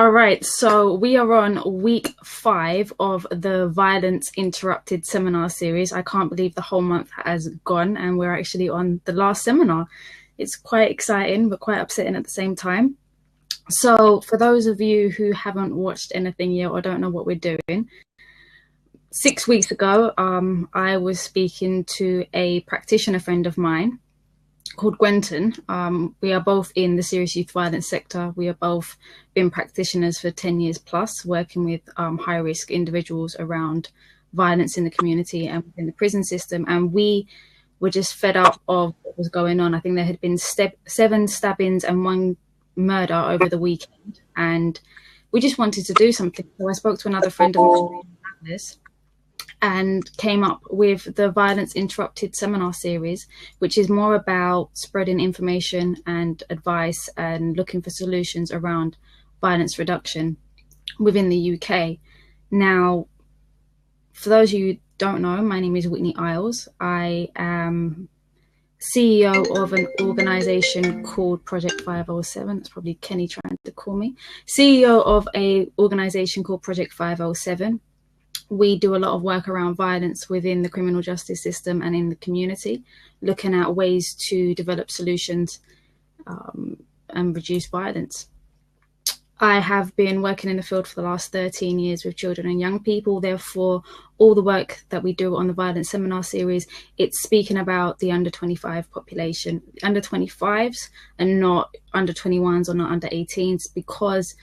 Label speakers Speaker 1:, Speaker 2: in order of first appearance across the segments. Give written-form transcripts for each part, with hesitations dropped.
Speaker 1: All right, so we are on week 5 of the Violence Interrupted seminar series. I can't believe the whole month has gone and we're actually on the last seminar. It's quite exciting, but quite upsetting at the same time. So for those of you who haven't watched anything yet or don't know what we're doing, 6 weeks ago, I was speaking to a practitioner friend of mine called Gwenton. We are both in the serious youth violence sector. We have both been practitioners for 10 years plus, working with high risk individuals around violence in the community and within the prison system. And we were just fed up of what was going on. I think there had been 7 stabbings and 1 murder over the weekend. And we just wanted to do something. So I spoke to another friend of mine, Iles, and came up with the Violence Interrupted seminar series, which is more about spreading information and advice and looking for solutions around violence reduction within the UK. Now, for those of you who don't know, my name is Whitney Iles. I am CEO of an organisation called Project 507. That's probably Kenny trying to call me. CEO of an organisation called Project 507. We do a lot of work around violence within the criminal justice system and in the community, looking at ways to develop solutions and reduce violence. I have been working in the field for the last 13 years with children and young people. Therefore, all the work that we do on the Violence Seminar Series, it's speaking about the under 25 population, under 25s and not under 21s or not under 18s, because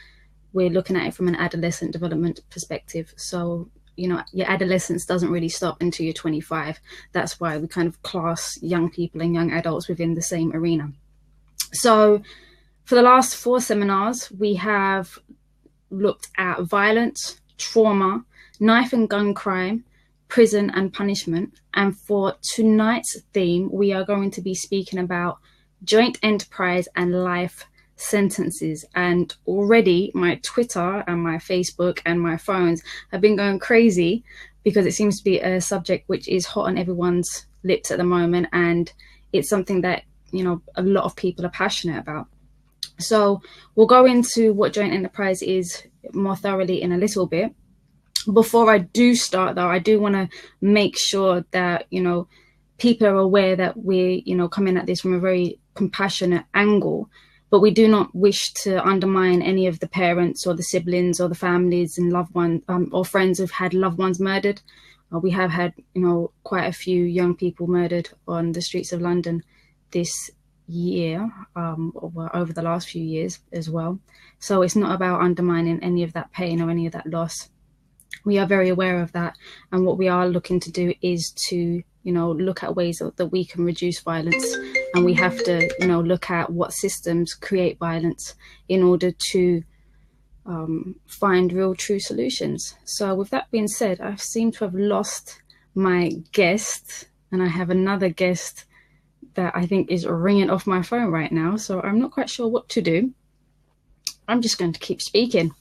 Speaker 1: we're looking at it from an adolescent development perspective. So, you know, your adolescence doesn't really stop until you're 25. That's why we kind of class young people and young adults within the same arena. So for the last 4 seminars, we have looked at violence, trauma, knife and gun crime, prison and punishment. And for tonight's theme, we are going to be speaking about joint enterprise and life sentences. And already my Twitter and my Facebook and my phones have been going crazy because it seems to be a subject which is hot on everyone's lips at the moment, and it's something that, you know, a lot of people are passionate about. So we'll go into what joint enterprise is more thoroughly in a little bit. Before I do start though, I do want to make sure that, you know, people are aware that we're, you know, coming at this from a very compassionate angle. But we do not wish to undermine any of the parents or the siblings or the families and loved ones or friends who've had loved ones murdered. We have had, you know, quite a few young people murdered on the streets of London this year, or over the last few years as well. So it's not about undermining any of that pain or any of that loss. We are very aware of that. And what we are looking to do is to, you know, look at ways that we can reduce violence. And we have to, you know, look at what systems create violence in order to find real, true solutions. So with that being said, I seem to have lost my guest, and I have another guest that I think is ringing off my phone right now. So I'm not quite sure what to do. I'm just going to keep speaking.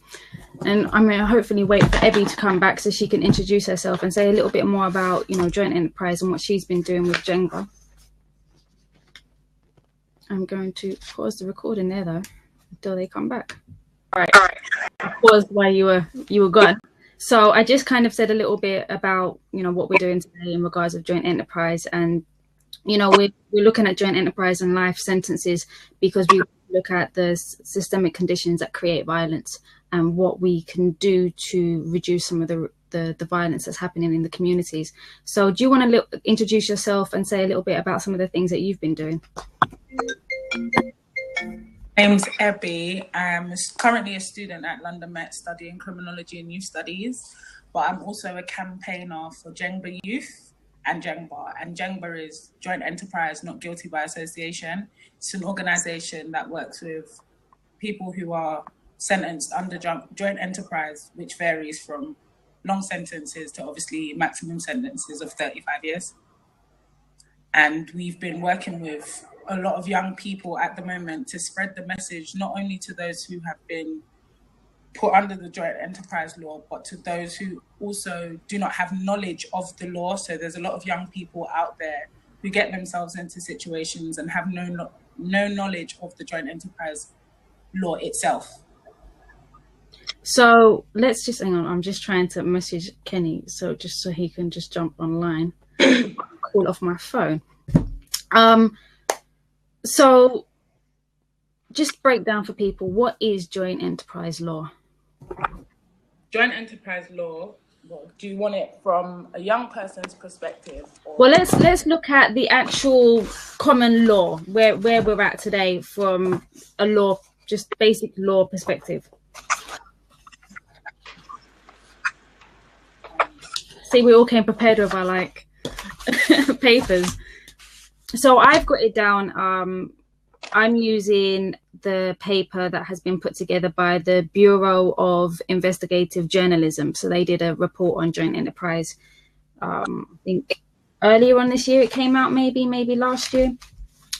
Speaker 1: And I'm going to hopefully wait for Ebby to come back so she can introduce herself and say a little bit more about, you know, joint enterprise and what she's been doing with Jengba. I'm going to pause the recording there though until they come back. All right. I paused while you were gone. So I just kind of said a little bit about, you know, what we're doing today in regards of joint enterprise. And, you know, we're looking at joint enterprise and life sentences because we look at the systemic conditions that create violence and what we can do to reduce some of the violence that's happening in the communities. So do you want to introduce yourself and say a little bit about some of the things that you've been doing?
Speaker 2: My name's Ebby. I'm currently a student at London Met studying criminology and youth studies, but I'm also a campaigner for Jengba Youth and Jengba. And Jengba is Joint Enterprise Not Guilty by Association. It's an organisation that works with people who are sentenced under joint enterprise, which varies from long sentences to obviously maximum sentences of 35 years. And we've been working with a lot of young people at the moment to spread the message, not only to those who have been put under the joint enterprise law, but to those who also do not have knowledge of the law. So there's a lot of young people out there who get themselves into situations and have no knowledge of the joint enterprise law itself.
Speaker 1: So let's just hang on. I'm just trying to message Kenny, just so he can just jump online, call off my phone. So just break down for people, what is joint enterprise law?
Speaker 2: Joint enterprise law. Well, do you want it from a young person's perspective?
Speaker 1: Well, let's look at the actual common law, where we're at today from a law, just basic law perspective. See, we all came prepared with our papers. So I've got it down. I'm using the paper that has been put together by the Bureau of Investigative Journalism. So they did a report on joint enterprise. I think earlier on this year it came out, maybe last year.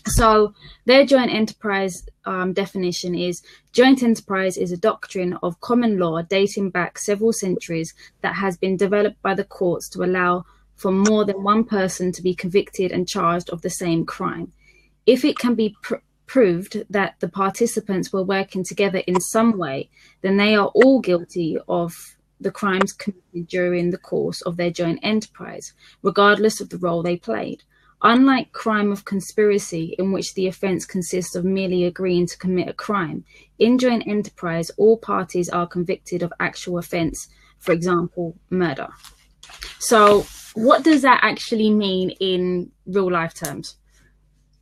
Speaker 1: So their joint enterprise definition is: joint enterprise is a doctrine of common law dating back several centuries that has been developed by the courts to allow for more than one person to be convicted and charged of the same crime. If it can be proved that the participants were working together in some way, then they are all guilty of the crimes committed during the course of their joint enterprise, regardless of the role they played. Unlike crime of conspiracy, in which the offence consists of merely agreeing to commit a crime, in joint enterprise, all parties are convicted of actual offence, for example, murder. So what does that actually mean in real life terms?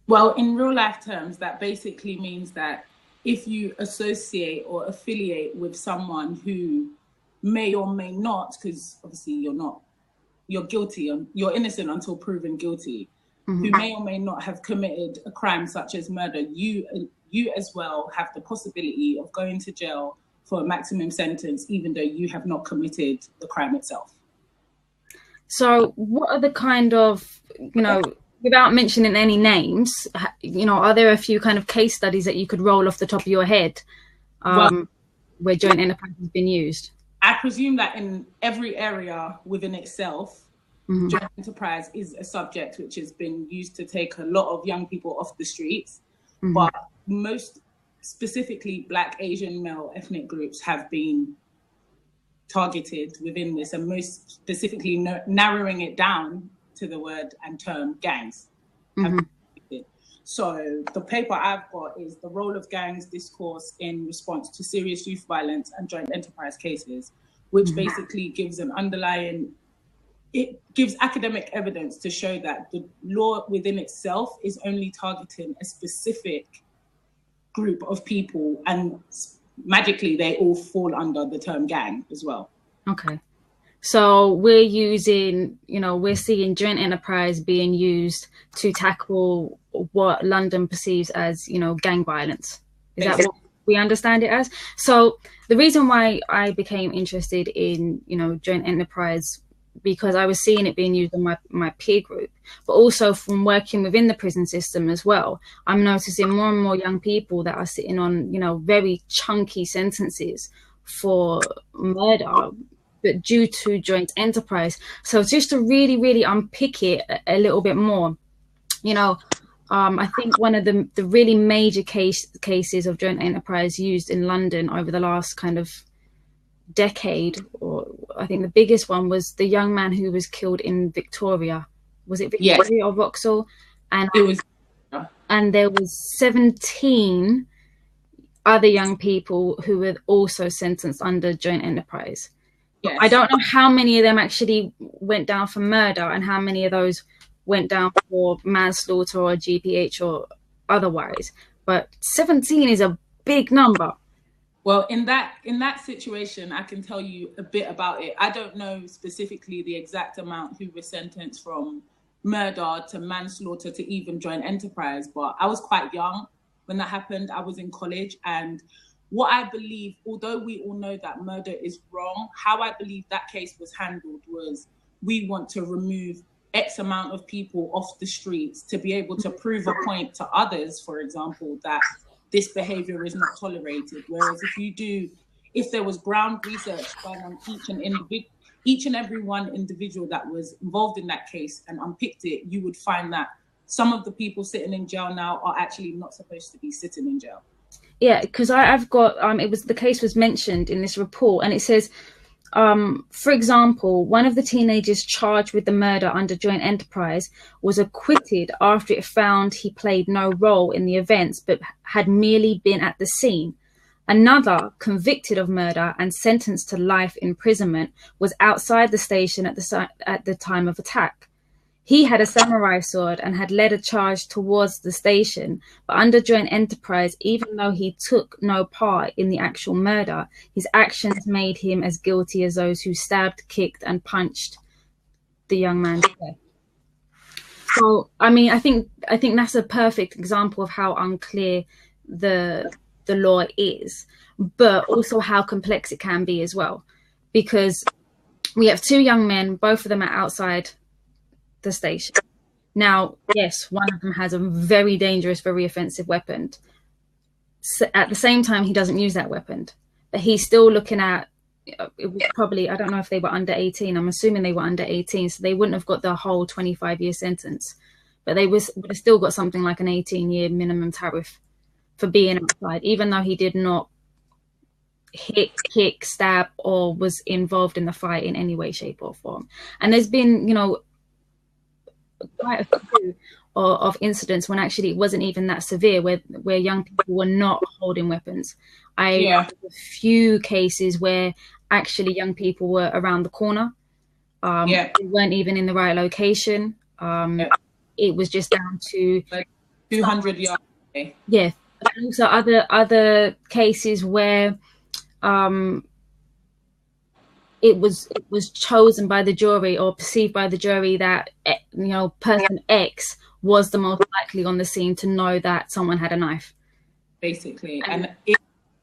Speaker 2: Well, in real life terms, that basically means that if you associate or affiliate with someone who may or may not, because obviously you're guilty, you're innocent until proven guilty, who may or may not have committed a crime such as murder, you as well have the possibility of going to jail for a maximum sentence, even though you have not committed the crime itself.
Speaker 1: So what are the kind of, without mentioning any names, are there a few kind of case studies that you could roll off the top of your head where joint enterprise has been used?
Speaker 2: I presume that in every area within itself, joint enterprise is a subject which has been used to take a lot of young people off the streets, but most specifically Black, Asian, male ethnic groups have been targeted within this, and most specifically narrowing it down to the word and term gangs. So the paper I've got is The Role of Gangs Discourse in Response to Serious Youth Violence and Joint Enterprise Cases, which basically gives it gives academic evidence to show that the law within itself is only targeting a specific group of people, and magically they all fall under the term gang as well.
Speaker 1: Okay. So we're seeing joint enterprise being used to tackle what London perceives as, gang violence. Is that what we understand it as? So the reason why I became interested in, joint enterprise, because I was seeing it being used in my peer group, but also from working within the prison system as well. I'm noticing more and more young people that are sitting on, very chunky sentences for murder, but due to joint enterprise. So just to really, really unpick it a little bit more, I think one of the really major cases of joint enterprise used in London over the last kind of decade, or I think the biggest one was the young man who was killed in Victoria. Was it Victoria or Vauxhall? And
Speaker 2: it was,
Speaker 1: and there was 17 other young people who were also sentenced under joint enterprise. Yes. I don't know how many of them actually went down for murder and how many of those went down for manslaughter or GPH or otherwise, but 17 is a big number.
Speaker 2: Well, in that situation, I can tell you a bit about it. I don't know specifically the exact amount who were sentenced from murder to manslaughter to even joint enterprise, but I was quite young when that happened. I was in college, and what I believe, although we all know that murder is wrong, how I believe that case was handled was, we want to remove X amount of people off the streets to be able to prove a point to others, for example, that this behavior is not tolerated. Whereas if there was ground research done on each and every one individual that was involved in that case and unpicked it, you would find that some of the people sitting in jail now are actually not supposed to be sitting in jail.
Speaker 1: Yeah, because I've got the case was mentioned in this report, and it says, for example, one of the teenagers charged with the murder under joint enterprise was acquitted after it found he played no role in the events but had merely been at the scene. Another, convicted of murder and sentenced to life imprisonment, was outside the station at the time of attack. He had a samurai sword and had led a charge towards the station, but under joint enterprise, even though he took no part in the actual murder, his actions made him as guilty as those who stabbed, kicked, and punched the young man to death. So, I mean, I think that's a perfect example of how unclear the law is, but also how complex it can be as well, because we have two young men, both of them are outside the station. Now, yes, one of them has a very dangerous, very offensive weapon. So at the same time, he doesn't use that weapon, but he's still looking at, it was probably, I don't know if they were under 18. I'm assuming they were under 18, so they wouldn't have got the whole 25-year sentence, but they would have still got something like an 18-year minimum tariff for being outside, even though he did not hit, kick, stab, or was involved in the fight in any way, shape, or form. And there's been, quite a few of incidents when actually it wasn't even that severe, where young people were not holding weapons. I have a few cases where actually young people were around the corner. They weren't even in the right location. It was just down to
Speaker 2: like 200 yards away.
Speaker 1: Yeah. And also other cases where it was chosen by the jury or perceived by the jury that person X was the most likely on the scene to know that someone had a knife,
Speaker 2: basically. And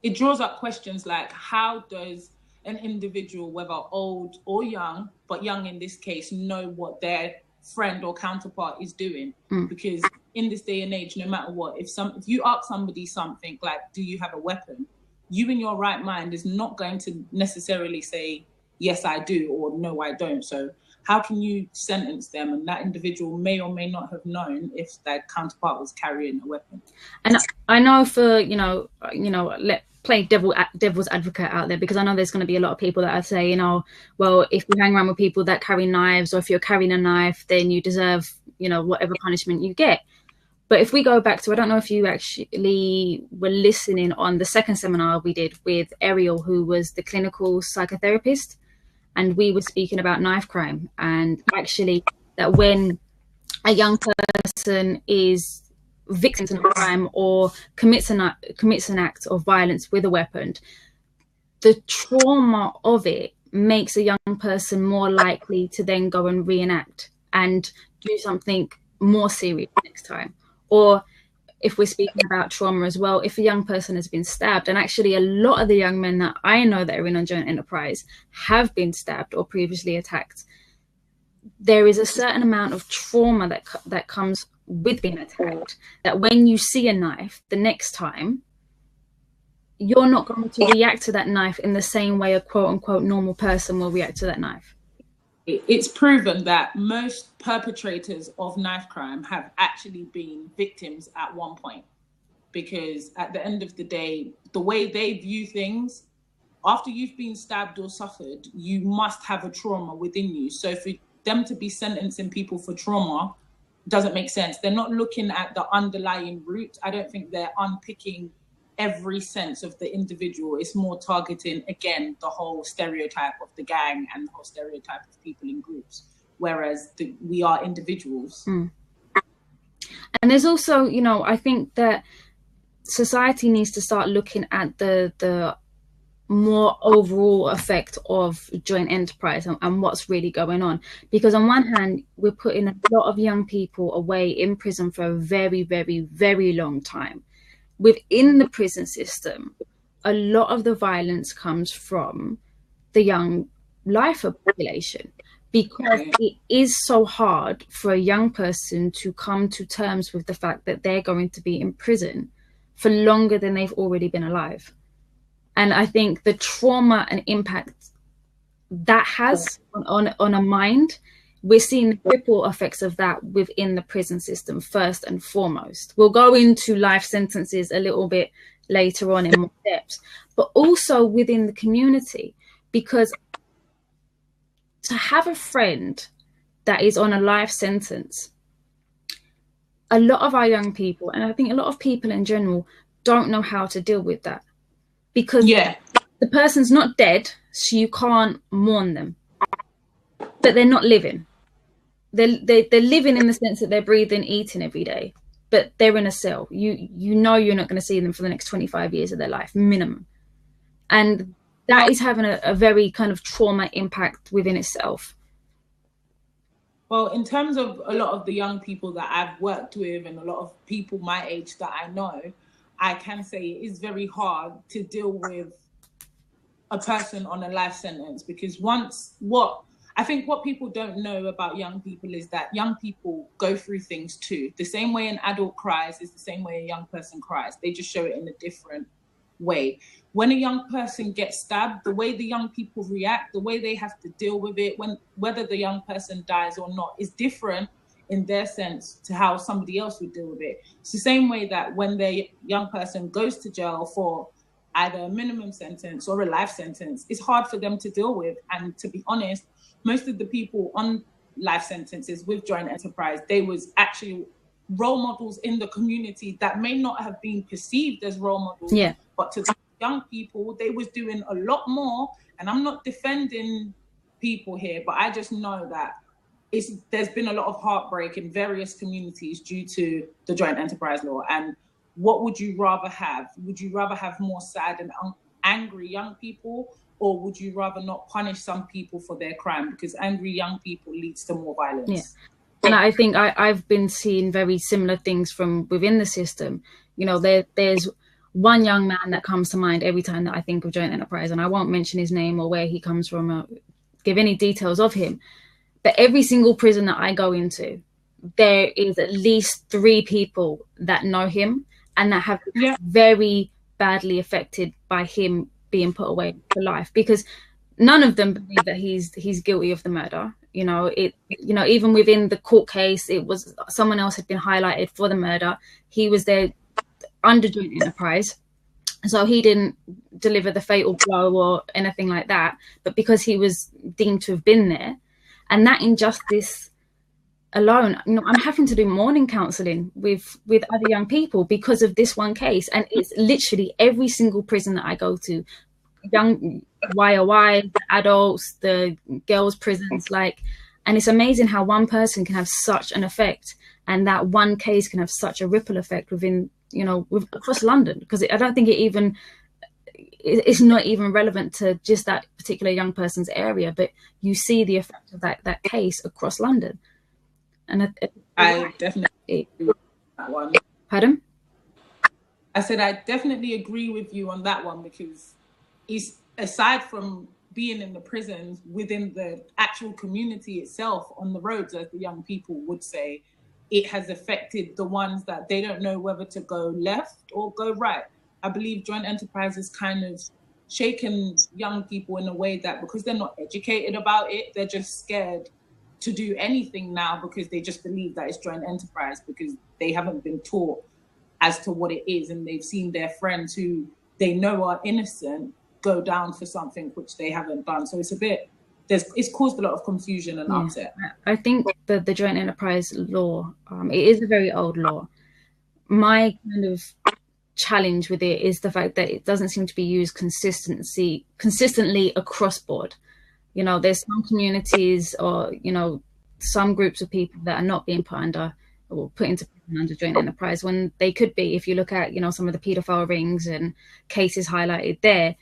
Speaker 2: it draws up questions like, how does an individual, whether old or young, but young in this case, know what their friend or counterpart is doing? Because in this day and age, no matter what, if you ask somebody something like, do you have a weapon, you in your right mind is not going to necessarily say, yes, I do, or no, I don't. So how can you sentence them? And that individual may or may not have known if their counterpart was carrying a weapon.
Speaker 1: And I know for, play devil's advocate out there, because I know there's going to be a lot of people that are saying, well, if you hang around with people that carry knives, or if you're carrying a knife, then you deserve, whatever punishment you get. But if we go back to, I don't know if you actually were listening on the second seminar we did with Ariel, who was the clinical psychotherapist, and we were speaking about knife crime, and actually that when a young person is victim to crime or commits an act of violence with a weapon, the trauma of it makes a young person more likely to then go and reenact and do something more serious next time. Or if we're speaking about trauma as well, if a young person has been stabbed, and actually a lot of the young men that I know that are in on joint enterprise have been stabbed or previously attacked, there is a certain amount of trauma that comes with being attacked, that when you see a knife the next time, you're not going to react to that knife in the same way a quote unquote normal person will react to that knife.
Speaker 2: It's proven that most perpetrators of knife crime have actually been victims at one point, because at the end of the day, the way they view things, after you've been stabbed or suffered, you must have a trauma within you. So for them to be sentencing people for trauma doesn't make sense. They're not looking at the underlying root. I don't think they're unpicking every sense of the individual. It's more targeting, again, the whole stereotype of the gang and the whole stereotype of people in groups, whereas we are individuals.
Speaker 1: And there's also, I think that society needs to start looking at the more overall effect of joint enterprise and what's really going on. Because on one hand, we're putting a lot of young people away in prison for a very, very, very long time. Within the prison system, a lot of the violence comes from the young lifer population, because it is so hard for a young person to come to terms with the fact that they're going to be in prison for longer than they've already been alive. And I think the trauma and impact that has on a mind, we're seeing the ripple effects of that within the prison system first and foremost. We'll go into life sentences a little bit later on in more depth, but also within the community, because to have a friend that is on a life sentence, a lot of our young people, and I think a lot of people in general, don't know how to deal with that, because the person's not dead, so you can't mourn them, but they're not living. They're living in the sense that they're breathing, eating every day, but they're in a cell. You know you're not going to see them for the next 25 years of their life minimum, and that is having a very kind of trauma impact within itself.
Speaker 2: Well, in terms of a lot of the young people that I've worked with and a lot of people my age that I know, I can say it is very hard to deal with a person on a life sentence, because I think what people don't know about young people is that young people go through things too. The same way an adult cries is the same way a young person cries. They just show it in a different way. When a young person gets stabbed, the way the young people react, the way they have to deal with it, whether the young person dies or not, is different in their sense to how somebody else would deal with it. It's the same way that when the young person goes to jail for either a minimum sentence or a life sentence, it's hard for them to deal with. And to be honest, most of the people on life sentences with joint enterprise, they was actually role models in the community that may not have been perceived as role models, but to young people, they was doing a lot more. And I'm not defending people here, but I just know that there's been a lot of heartbreak in various communities due to the joint enterprise law. And what would you rather have? Would you rather have more sad and angry young people, or would you rather not punish some people for their crime? Because angry young people leads to more violence.
Speaker 1: Yeah. And I think I've been seeing very similar things from within the system. You know, there's one young man that comes to mind every time that I think of joint enterprise, and I won't mention his name or where he comes from or give any details of him. But every single prison that I go into, there is at least 3 people that know him and that have been very badly affected by him being put away for life, because none of them believe that he's guilty of the murder. You know, even within the court case, it was someone else had been highlighted for the murder. He was there under joint enterprise, so he didn't deliver the fatal blow or anything like that. But because he was deemed to have been there, and that injustice alone, you know, I'm having to do mourning counselling with other young people because of this one case. And it's literally every single prison that I go to, young YOY, the adults, the girls' prisons, and it's amazing how one person can have such an effect, and that one case can have such a ripple effect within, you know, across London, because I don't think it's not even relevant to just that particular young person's area, but you see the effect of that case across London. And
Speaker 2: I definitely agree with that one.
Speaker 1: Pardon?
Speaker 2: I said I definitely agree with you on that one, because it's, aside from being in the prisons, within the actual community itself, on the roads, as the young people would say, it has affected the ones that they don't know whether to go left or go right. I believe joint enterprise has kind of shaken young people in a way that, because they're not educated about it, they're just scared to do anything now, because they just believe that it's joint enterprise, because they haven't been taught as to what it is, and they've seen their friends who they know are innocent go down for something which they haven't done. So it's caused a lot of confusion and upset.
Speaker 1: I think the joint enterprise law, it is a very old law. My kind of challenge with it is the fact that it doesn't seem to be used consistently across board. You know, there's some communities or, you know, some groups of people that are not being put into prison under joint enterprise, when they could be. If you look at, you know, some of the paedophile rings and cases highlighted there,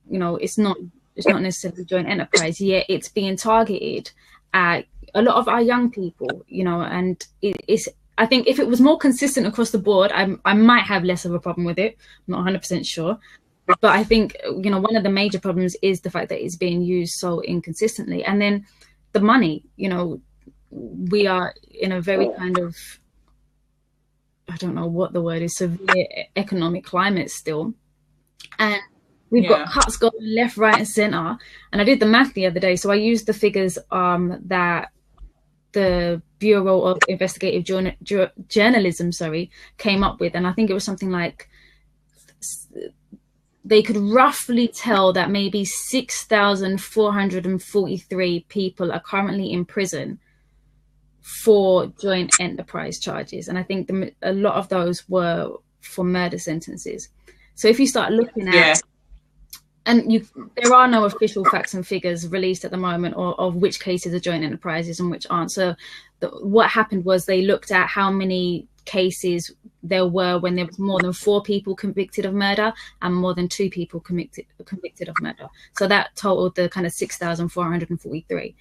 Speaker 1: you know, it's not necessarily joint enterprise, yet it's being targeted at a lot of our young people, you know, and I think if it was more consistent across the board, I might have less of a problem with it. I'm not 100% sure. But I think, you know, one of the major problems is the fact that it's being used so inconsistently. And then the money, you know, we are in a very kind of, I don't know what the word is, severe economic climate still. And we've got cuts going left, right and centre. And I did the math the other day. So I used the figures that the Bureau of Investigative Journalism, came up with. And I think it was something like they could roughly tell that maybe 6,443 people are currently in prison for joint enterprise charges. And I think a lot of those were for murder sentences. So if you start looking at, and there are no official facts and figures released at the moment of which cases are joint enterprises and which aren't. So what happened was they looked at how many cases there were when there was more than 4 people convicted of murder and more than 2 people convicted of murder. So that totaled the kind of 6,443.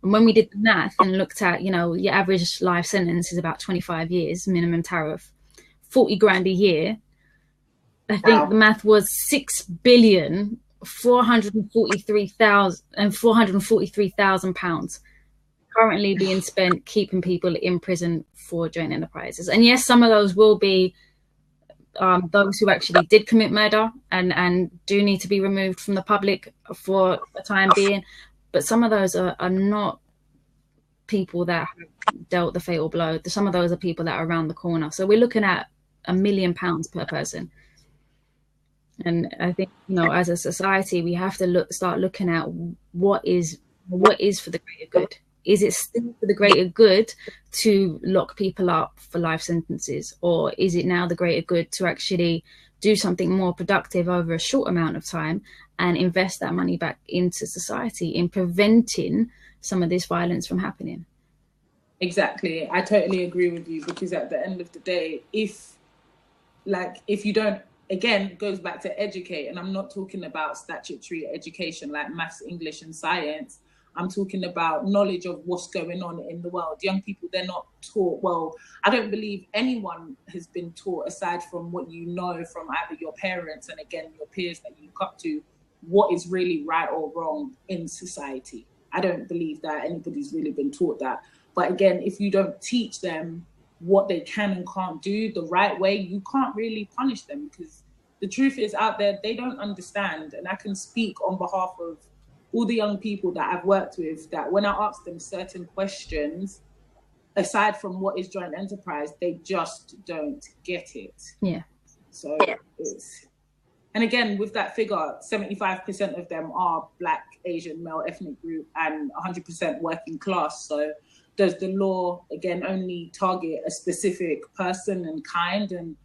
Speaker 1: And when we did the math and looked at, your average life sentence is about 25 years, minimum tariff, 40 grand a year. I think the math was 6,443,000 pounds currently being spent keeping people in prison for joint enterprises. And yes, some of those will be those who actually did commit murder and do need to be removed from the public for the time being. But some of those are not people that have dealt the fatal blow. Some of those are people that are around the corner. So we're looking at £1 million per person. And I think, as a society, we have to start looking at what is for the greater good. Is it still for the greater good to lock people up for life sentences? Or is it now the greater good to actually do something more productive over a short amount of time and invest that money back into society in preventing some of this violence from happening?
Speaker 2: Exactly. I totally agree with you, because at the end of the day, if you don't, again, it goes back to educate, and I'm not talking about statutory education like maths, English and science. I'm talking about knowledge of what's going on in the world. Young people, they're not taught. Well, I don't believe anyone has been taught, aside from what you know from either your parents and, again, your peers that you look up to, what is really right or wrong in society. I don't believe that anybody's really been taught that. But again, if you don't teach them what they can and can't do the right way, you can't really punish them, because the truth is out there, they don't understand. And I can speak on behalf of all the young people that I've worked with, that when I ask them certain questions, aside from what is joint enterprise, they just don't get it.
Speaker 1: Yeah.
Speaker 2: So and again, with that figure, 75% of them are Black, Asian, male ethnic group, and 100% working class. So does the law, again, only target a specific person and kind? And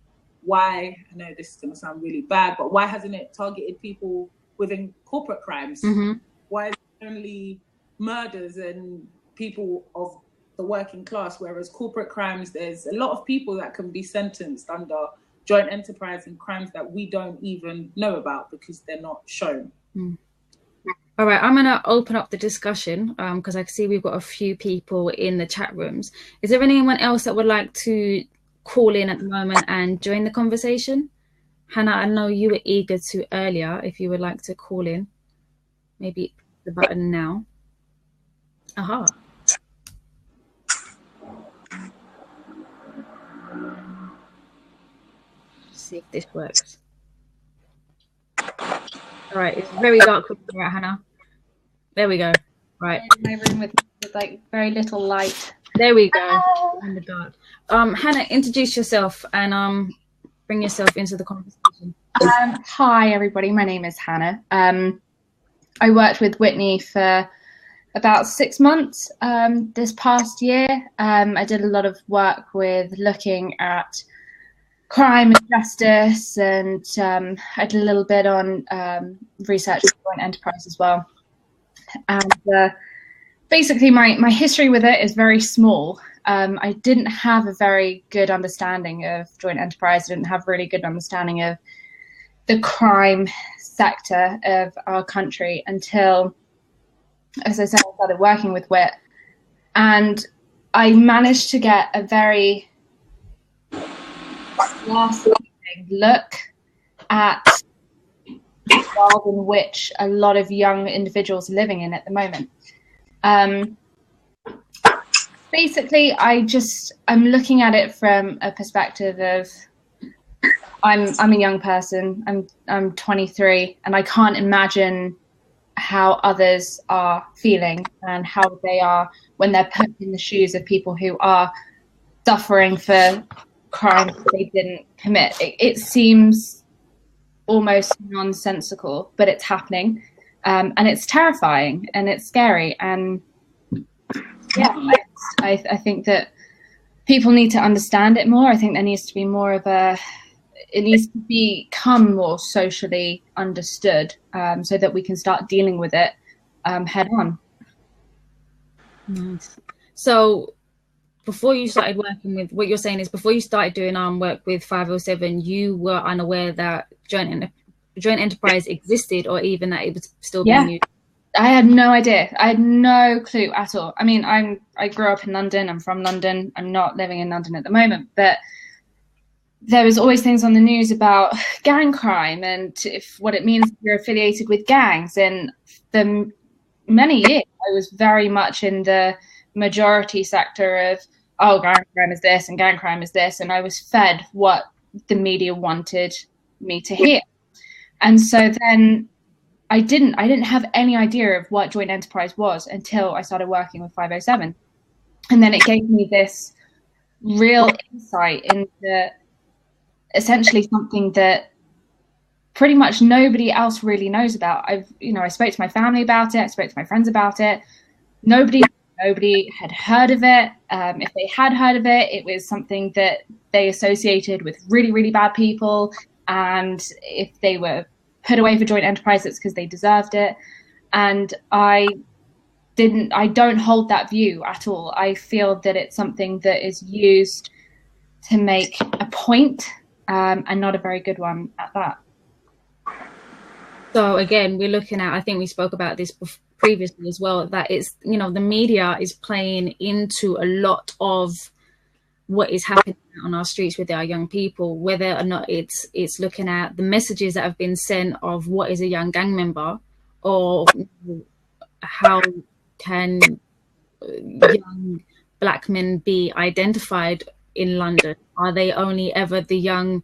Speaker 2: why, I know this is going to sound really bad, but why hasn't it targeted people within corporate crimes?
Speaker 1: Mm-hmm.
Speaker 2: Why is it only murders and people of the working class, whereas corporate crimes, there's a lot of people that can be sentenced under joint enterprise and crimes that we don't even know about because they're not shown.
Speaker 1: All right, I'm going to open up the discussion because I can see we've got a few people in the chat rooms. Is there anyone else that would like to call in at the moment and join the conversation? Hannah, I know you were eager to earlier. If you would like to call in, maybe the button now. Aha. Let's see if this works. All right, it's very dark right, Hannah. There we go. Right.
Speaker 3: In my room with like very little light.
Speaker 1: There we go. In the dark. Hannah, introduce yourself and bring yourself into the conversation.
Speaker 3: Hi everybody, my name is Hannah. I worked with Whitney for about 6 months this past year. I did a lot of work with looking at crime and justice, and I did a little bit on research for joint enterprise as well. And basically my history with it is very small. I didn't have a very good understanding of joint enterprise. I didn't have really good understanding of the crime sector of our country until, as I said, I started working with WIT. And I managed to get a very lasting look at the world in which a lot of young individuals are living in at the moment. Basically, I'm looking at it from a perspective of I'm a young person. I'm 23, and I can't imagine how others are feeling and how they are when they're put in the shoes of people who are suffering for crimes that they didn't commit. It seems almost nonsensical, but it's happening. And it's terrifying and it's scary. And yeah, I think that people need to understand it more. I think there needs to be more of it needs to become more socially understood, so that we can start dealing with it head on.
Speaker 1: Nice. So before you started working with, what you're saying is before you started doing work with 507, you were unaware that joint enterprise existed, or even that it was still being used?
Speaker 3: I had no idea. I had no clue at all. I mean, I grew up in London. I'm from London. I'm not living in London at the moment, but there was always things on the news about gang crime and what it means if you're affiliated with gangs. And the many years, I was very much in the majority sector of, oh, gang crime is this and gang crime is this. And I was fed what the media wanted me to hear. And so then I didn't have any idea of what joint enterprise was until I started working with 507. And then it gave me this real insight into essentially something that pretty much nobody else really knows about. I spoke to my family about it. I spoke to my friends about it. Nobody had heard of it. If they had heard of it, it was something that they associated with really, really bad people. And if they were put away for joint enterprise, it's because they deserved it. And I don't hold that view at all. I feel that it's something that is used to make a point, and not a very good one at that.
Speaker 1: So again, we're looking at, I think we spoke about this previously as well, that it's, the media is playing into a lot of what is happening on our streets with our young people, whether or not it's looking at the messages that have been sent of what is a young gang member, or how can young black men be identified in London. Are they only ever the young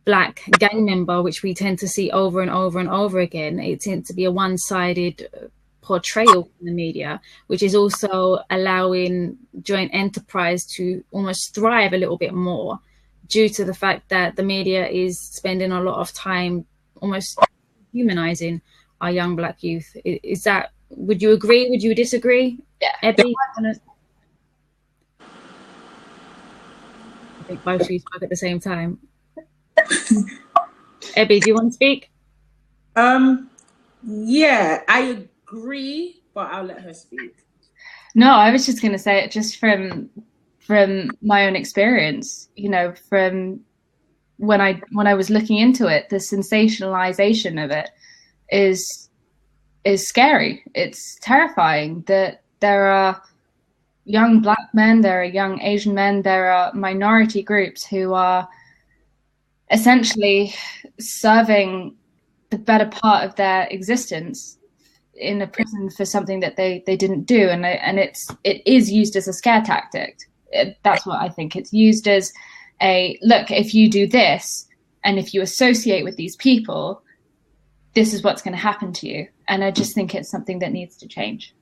Speaker 1: black gang member, which we tend to see over and over and over again? It tends to be a one-sided portrayal in the media, which is also allowing joint enterprise to almost thrive a little bit more, due to the fact that the media is spending a lot of time almost humanizing our young black youth. Is that, would you agree? Would you disagree?
Speaker 3: Yeah.
Speaker 1: Ebby? I think both of you spoke at the same time. Ebby, do you want to speak?
Speaker 2: Yeah, I agree, but I'll let her speak.
Speaker 3: No, I was just going to say it just from my own experience, from when I was looking into it, the sensationalization of it is scary. It's terrifying that there are young black men, there are young Asian men, there are minority groups who are essentially serving the better part of their existence in a prison for something that they didn't do, and it is used as a scare tactic. That's what I think. It's used as a, look, if you do this and if you associate with these people, this is what's going to happen to you. And I just think it's something that needs to change.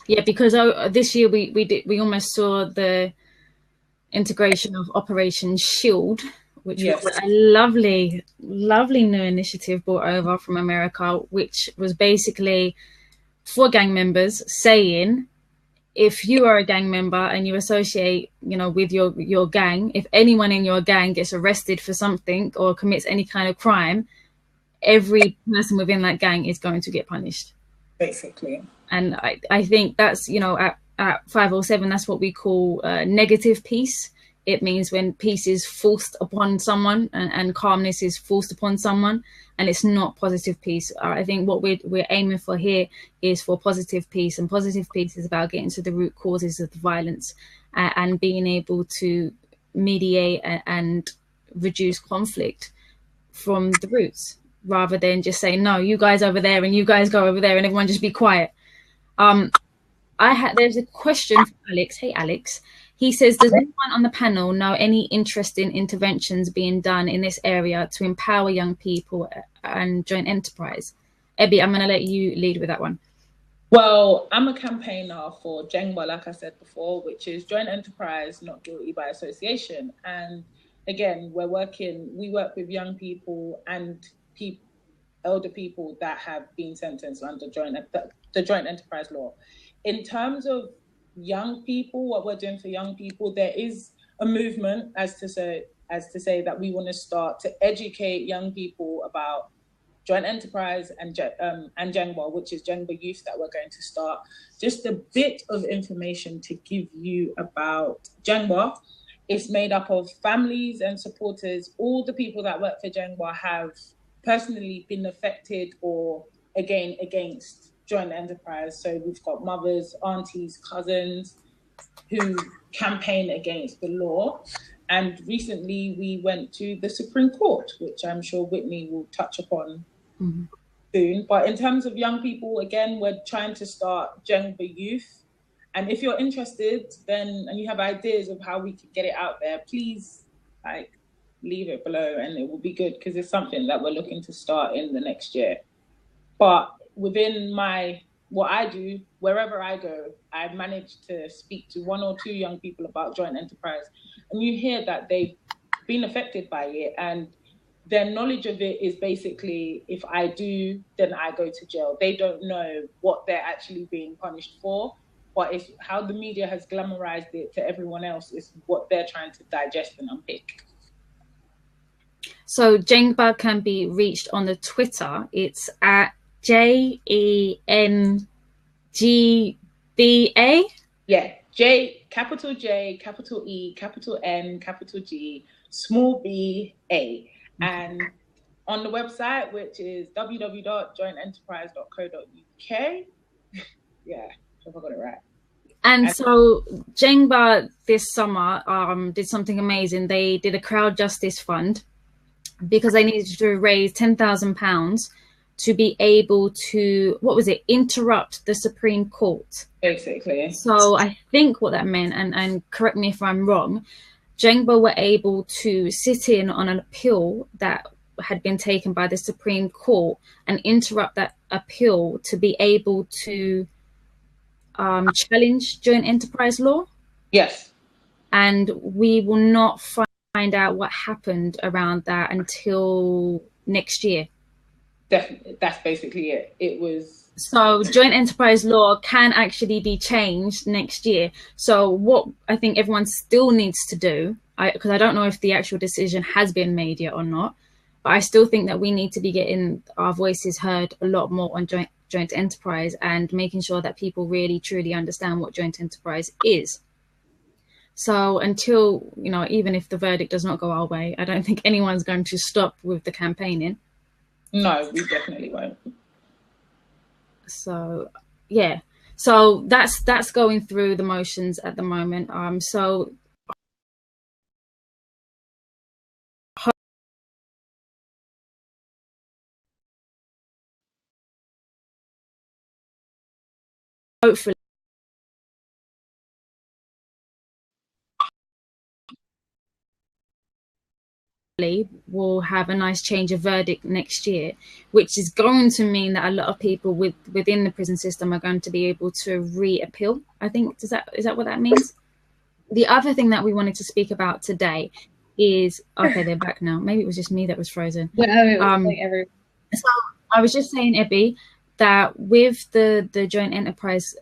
Speaker 1: Yeah, because this year we almost saw the integration of Operation Shield, which was a lovely new initiative brought over from America, which was basically for gang members saying, if you are a gang member and you associate, with your gang, if anyone in your gang gets arrested for something or commits any kind of crime, every person within that gang is going to get punished.
Speaker 2: Basically.
Speaker 1: And I think that's, at 507, that's what we call negative peace. It means when peace is forced upon someone and calmness is forced upon someone, and it's not positive peace. I think what we're aiming for here is for positive peace, and positive peace is about getting to the root causes of the violence and being able to mediate and reduce conflict from the roots, rather than just saying, no, you guys over there and you guys go over there and everyone just be quiet. There's a question from Alex. Hey, Alex. He says, does anyone on the panel know any interesting interventions being done in this area to empower young people and joint enterprise? Ebby, I'm going to let you lead with that one.
Speaker 2: Well, I'm a campaigner for Jengba, like I said before, which is joint enterprise, not guilty by association. And again, we work with young people and elder people that have been sentenced under the joint enterprise law. In terms of young people, what we're doing for young people, there is a movement as to say that we want to start to educate young people about joint enterprise and Jengba, which is Jengba Youth, that we're going to start. Just a bit of information to give you about Jengba. It's made up of families and supporters. All the people that work for Jengba have personally been affected or again against joint enterprise. So we've got mothers, aunties, cousins who campaign against the law. And recently we went to the Supreme Court, which I'm sure Whitney will touch upon soon. But in terms of young people, again, we're trying to start Jengba Youth. And if you're interested, and you have ideas of how we could get it out there, please leave it below, and it will be good, because it's something that we're looking to start in the next year. But within what I do, wherever I go, I've managed to speak to one or two young people about joint enterprise, and you hear that they've been affected by it, and their knowledge of it is basically, if I do, then I go to jail. They don't know what they're actually being punished for, but it's how the media has glamorized it to everyone else is what they're trying to digest and unpick.
Speaker 1: So Jengba can be reached on the Twitter. It's at JENGBA.
Speaker 2: Yeah, J, capital J, capital E, capital N, capital G, small b, A. And on the website, which is www.jointenterprise.co.uk. Yeah, hope I got it right.
Speaker 1: And so Jengba this summer did something amazing. They did a crowd justice fund because they needed to raise £10,000 to be able to, interrupt the Supreme Court.
Speaker 2: Basically.
Speaker 1: So I think what that meant, and correct me if I'm wrong, Jengba were able to sit in on an appeal that had been taken by the Supreme Court and interrupt that appeal to be able to challenge joint enterprise law.
Speaker 2: Yes.
Speaker 1: And we will not find out what happened around that until next year.
Speaker 2: Definitely, that's basically it. It was...
Speaker 1: So joint enterprise law can actually be changed next year. So what I think everyone still needs to do, because I don't know if the actual decision has been made yet or not, but I still think that we need to be getting our voices heard a lot more on joint enterprise and making sure that people really truly understand what joint enterprise is. So until, even if the verdict does not go our way, I don't think anyone's going to stop with the campaigning.
Speaker 2: No, we definitely won't.
Speaker 1: So yeah, so that's going through the motions at the moment. So hopefully we'll have a nice change of verdict next year, which is going to mean that a lot of people within the prison system are going to be able to reappeal. I think is that what that means? The other thing that we wanted to speak about today is, okay, they're back now. Maybe it was just me that was frozen.
Speaker 3: So
Speaker 1: I was just saying, Ebby, that with the joint enterprise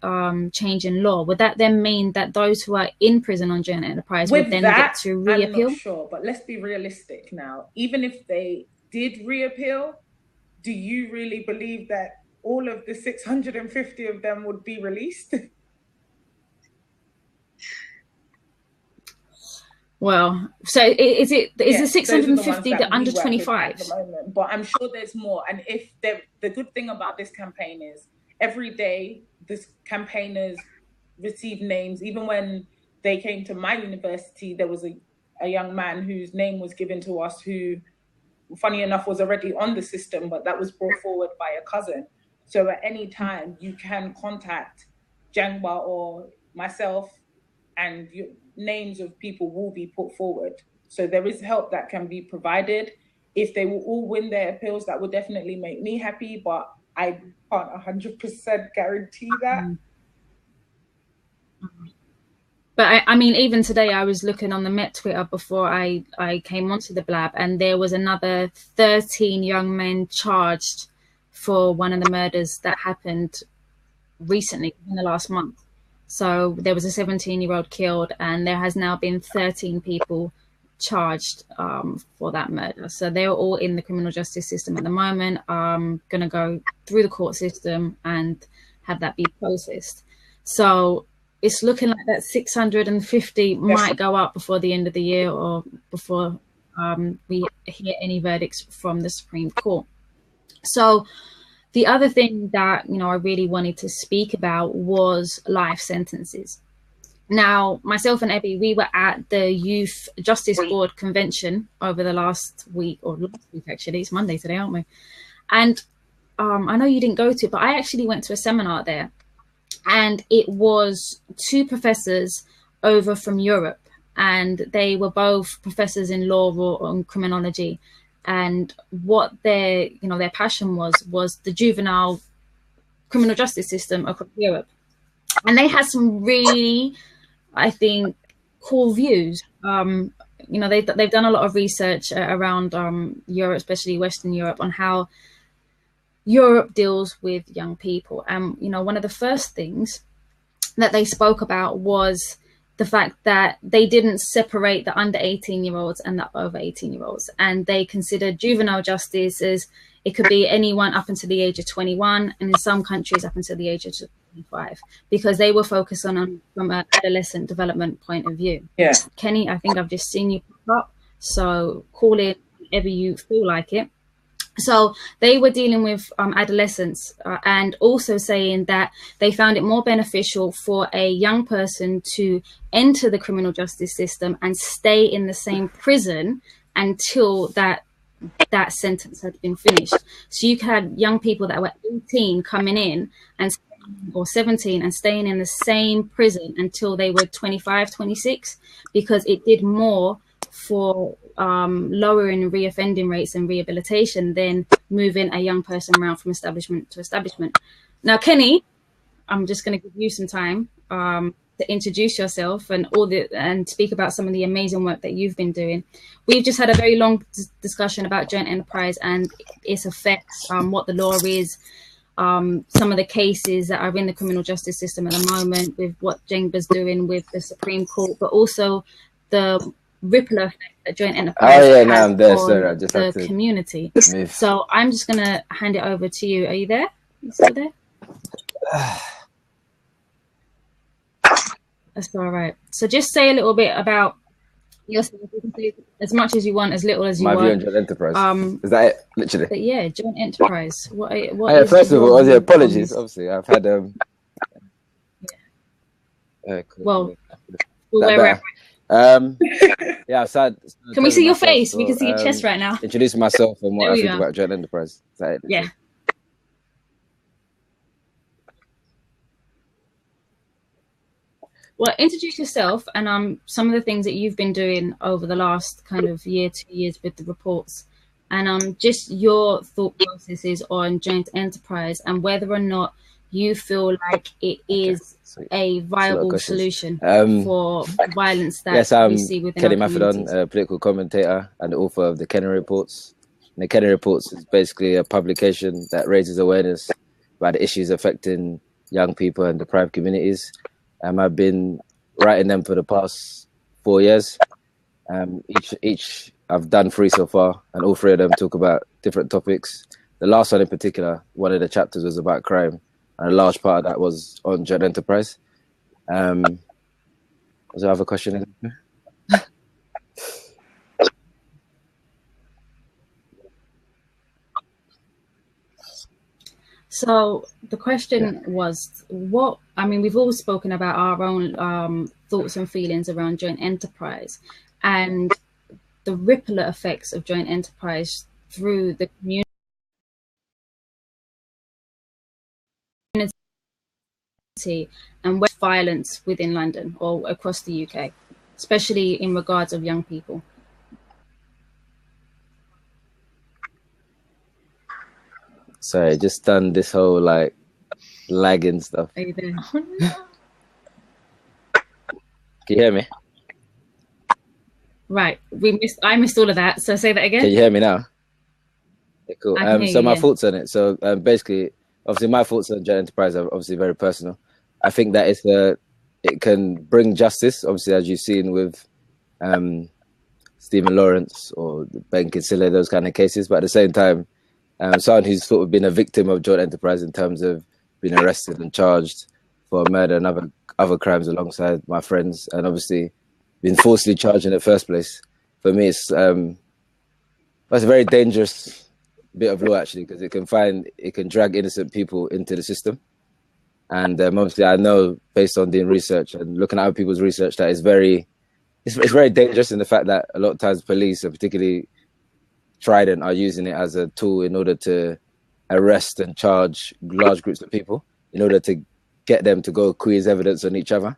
Speaker 1: change in law, would that then mean that those who are in prison on joint enterprise would then get to reappeal?
Speaker 2: I'm not sure, but let's be realistic now. Even if they did reappeal, do you really believe that all of the 650 of them would be released?
Speaker 1: Well, so is the 650 the under 25s?
Speaker 2: But I'm sure there's more. And the good thing about this campaign is every day this campaigners receive names. Even when they came to my university, there was a young man whose name was given to us who, funny enough, was already on the system, but that was brought forward by a cousin. So at any time you can contact Jengba or myself, and names of people will be put forward. So there is help that can be provided. If they will all win their appeals, that would definitely make me happy, but I can't 100% guarantee that.
Speaker 1: But I mean, even today, I was looking on the Met Twitter before I came onto the Blab, and there was another 13 young men charged for one of the murders that happened recently in the last month. So there was a 17-year-old killed, and there has now been 13 people charged for that murder. So they're all in the criminal justice system at the moment. Going to go through the court system and have that be processed. So it's looking like that 650 might go up before the end of the year, or before we hear any verdicts from the Supreme Court. So the other thing that, you know, I really wanted to speak about was life sentences. Now, myself and Ebby, we were at the Youth Justice Board convention over the last week, or last week actually. It's Monday today, aren't we? And I know you didn't go to it, but I actually went to a seminar there. And it was two professors over from Europe, and they were both professors in law or in criminology. And what their passion was the juvenile criminal justice system across Europe. And they had some really, I think, cool views. You know, they've done a lot of research around Europe, especially Western Europe, on how Europe deals with young people. And, you know, one of the first things that they spoke about was the fact that they didn't separate the under 18-year-olds and the over 18-year-olds. And they considered juvenile justice as it could be anyone up until the age of 21, and in some countries up until the age of 25, because they were focused on from an adolescent development point of view.
Speaker 2: Yeah.
Speaker 1: Kenny, I think I've just seen you pop up, so call in whenever you feel like it. So they were dealing with adolescents and also saying that they found it more beneficial for a young person to enter the criminal justice system and stay in the same prison until that sentence had been finished. So you had young people that were 18 coming in and or 17 and staying in the same prison until they were 25, 26, because it did more for lowering reoffending rates and rehabilitation than moving a young person around from establishment to establishment. Now, Kenny, I'm just going to give you some time to introduce yourself and speak about some of the amazing work that you've been doing. We've just had a very long discussion about joint enterprise and its effects, what the law is, some of the cases that are in the criminal justice system at the moment, with what Jengba's doing with the Supreme Court, but also the ripple effect that joint enterprise has on the community. So I'm just going to hand it over to you. Are you there? You still there? That's all right. So just say a little bit about yourself. You can say as much as you want, as little as you want.
Speaker 4: My view on joint enterprise. Is that it? Literally.
Speaker 1: But yeah, joint enterprise.
Speaker 4: First of all, apologies. Obviously, I've had
Speaker 1: well,
Speaker 4: yeah, sad.
Speaker 1: Can we see your face? We can see your chest right now.
Speaker 4: Introducing myself and what I think about joint enterprise. Is that it?
Speaker 1: Yeah. Well, introduce yourself and some of the things that you've been doing over the last kind of year, 2 years with the reports, and just your thought processes on joint enterprise and whether or not you feel like it is a viable solution for violence that we see within our communities.
Speaker 4: Imafidon, a political commentator and author of the Kenny Reports. And the Kenny Reports is basically a publication that raises awareness about the issues affecting young people and deprived communities. I've been writing them for the past 4 years. Each I've done 3 so far, and all 3 of them talk about different topics. The last one in particular, one of the chapters was about crime, and a large part of that was on joint enterprise. Was there other question?
Speaker 1: So the question was, we've all spoken about our own thoughts and feelings around joint enterprise and the ripple effects of joint enterprise through the community and violence within London or across the UK, especially in regards of young people.
Speaker 4: Sorry, just done this whole like lagging stuff.
Speaker 1: Are you there?
Speaker 4: Can you hear me?
Speaker 1: Right. I missed all of that. So say that again.
Speaker 4: Can you hear me now? Yeah, cool.
Speaker 1: I can hear
Speaker 4: So
Speaker 1: you,
Speaker 4: my
Speaker 1: yeah.
Speaker 4: thoughts on it. So basically, obviously, my thoughts on joint enterprise are obviously very personal. I think that it can bring justice, obviously, as you've seen with Stephen Lawrence or Ben Kinsella, those kind of cases. But at the same time, someone who's sort of been a victim of joint enterprise in terms of being arrested and charged for murder and other crimes alongside my friends, and obviously been falsely charged in the first place. For me, it's a very dangerous bit of law actually, because it can drag innocent people into the system. And obviously, I know based on doing research and looking at other people's research that it's very dangerous in the fact that a lot of times police, and particularly Trident, are using it as a tool in order to arrest and charge large groups of people in order to get them to go quiz evidence on each other.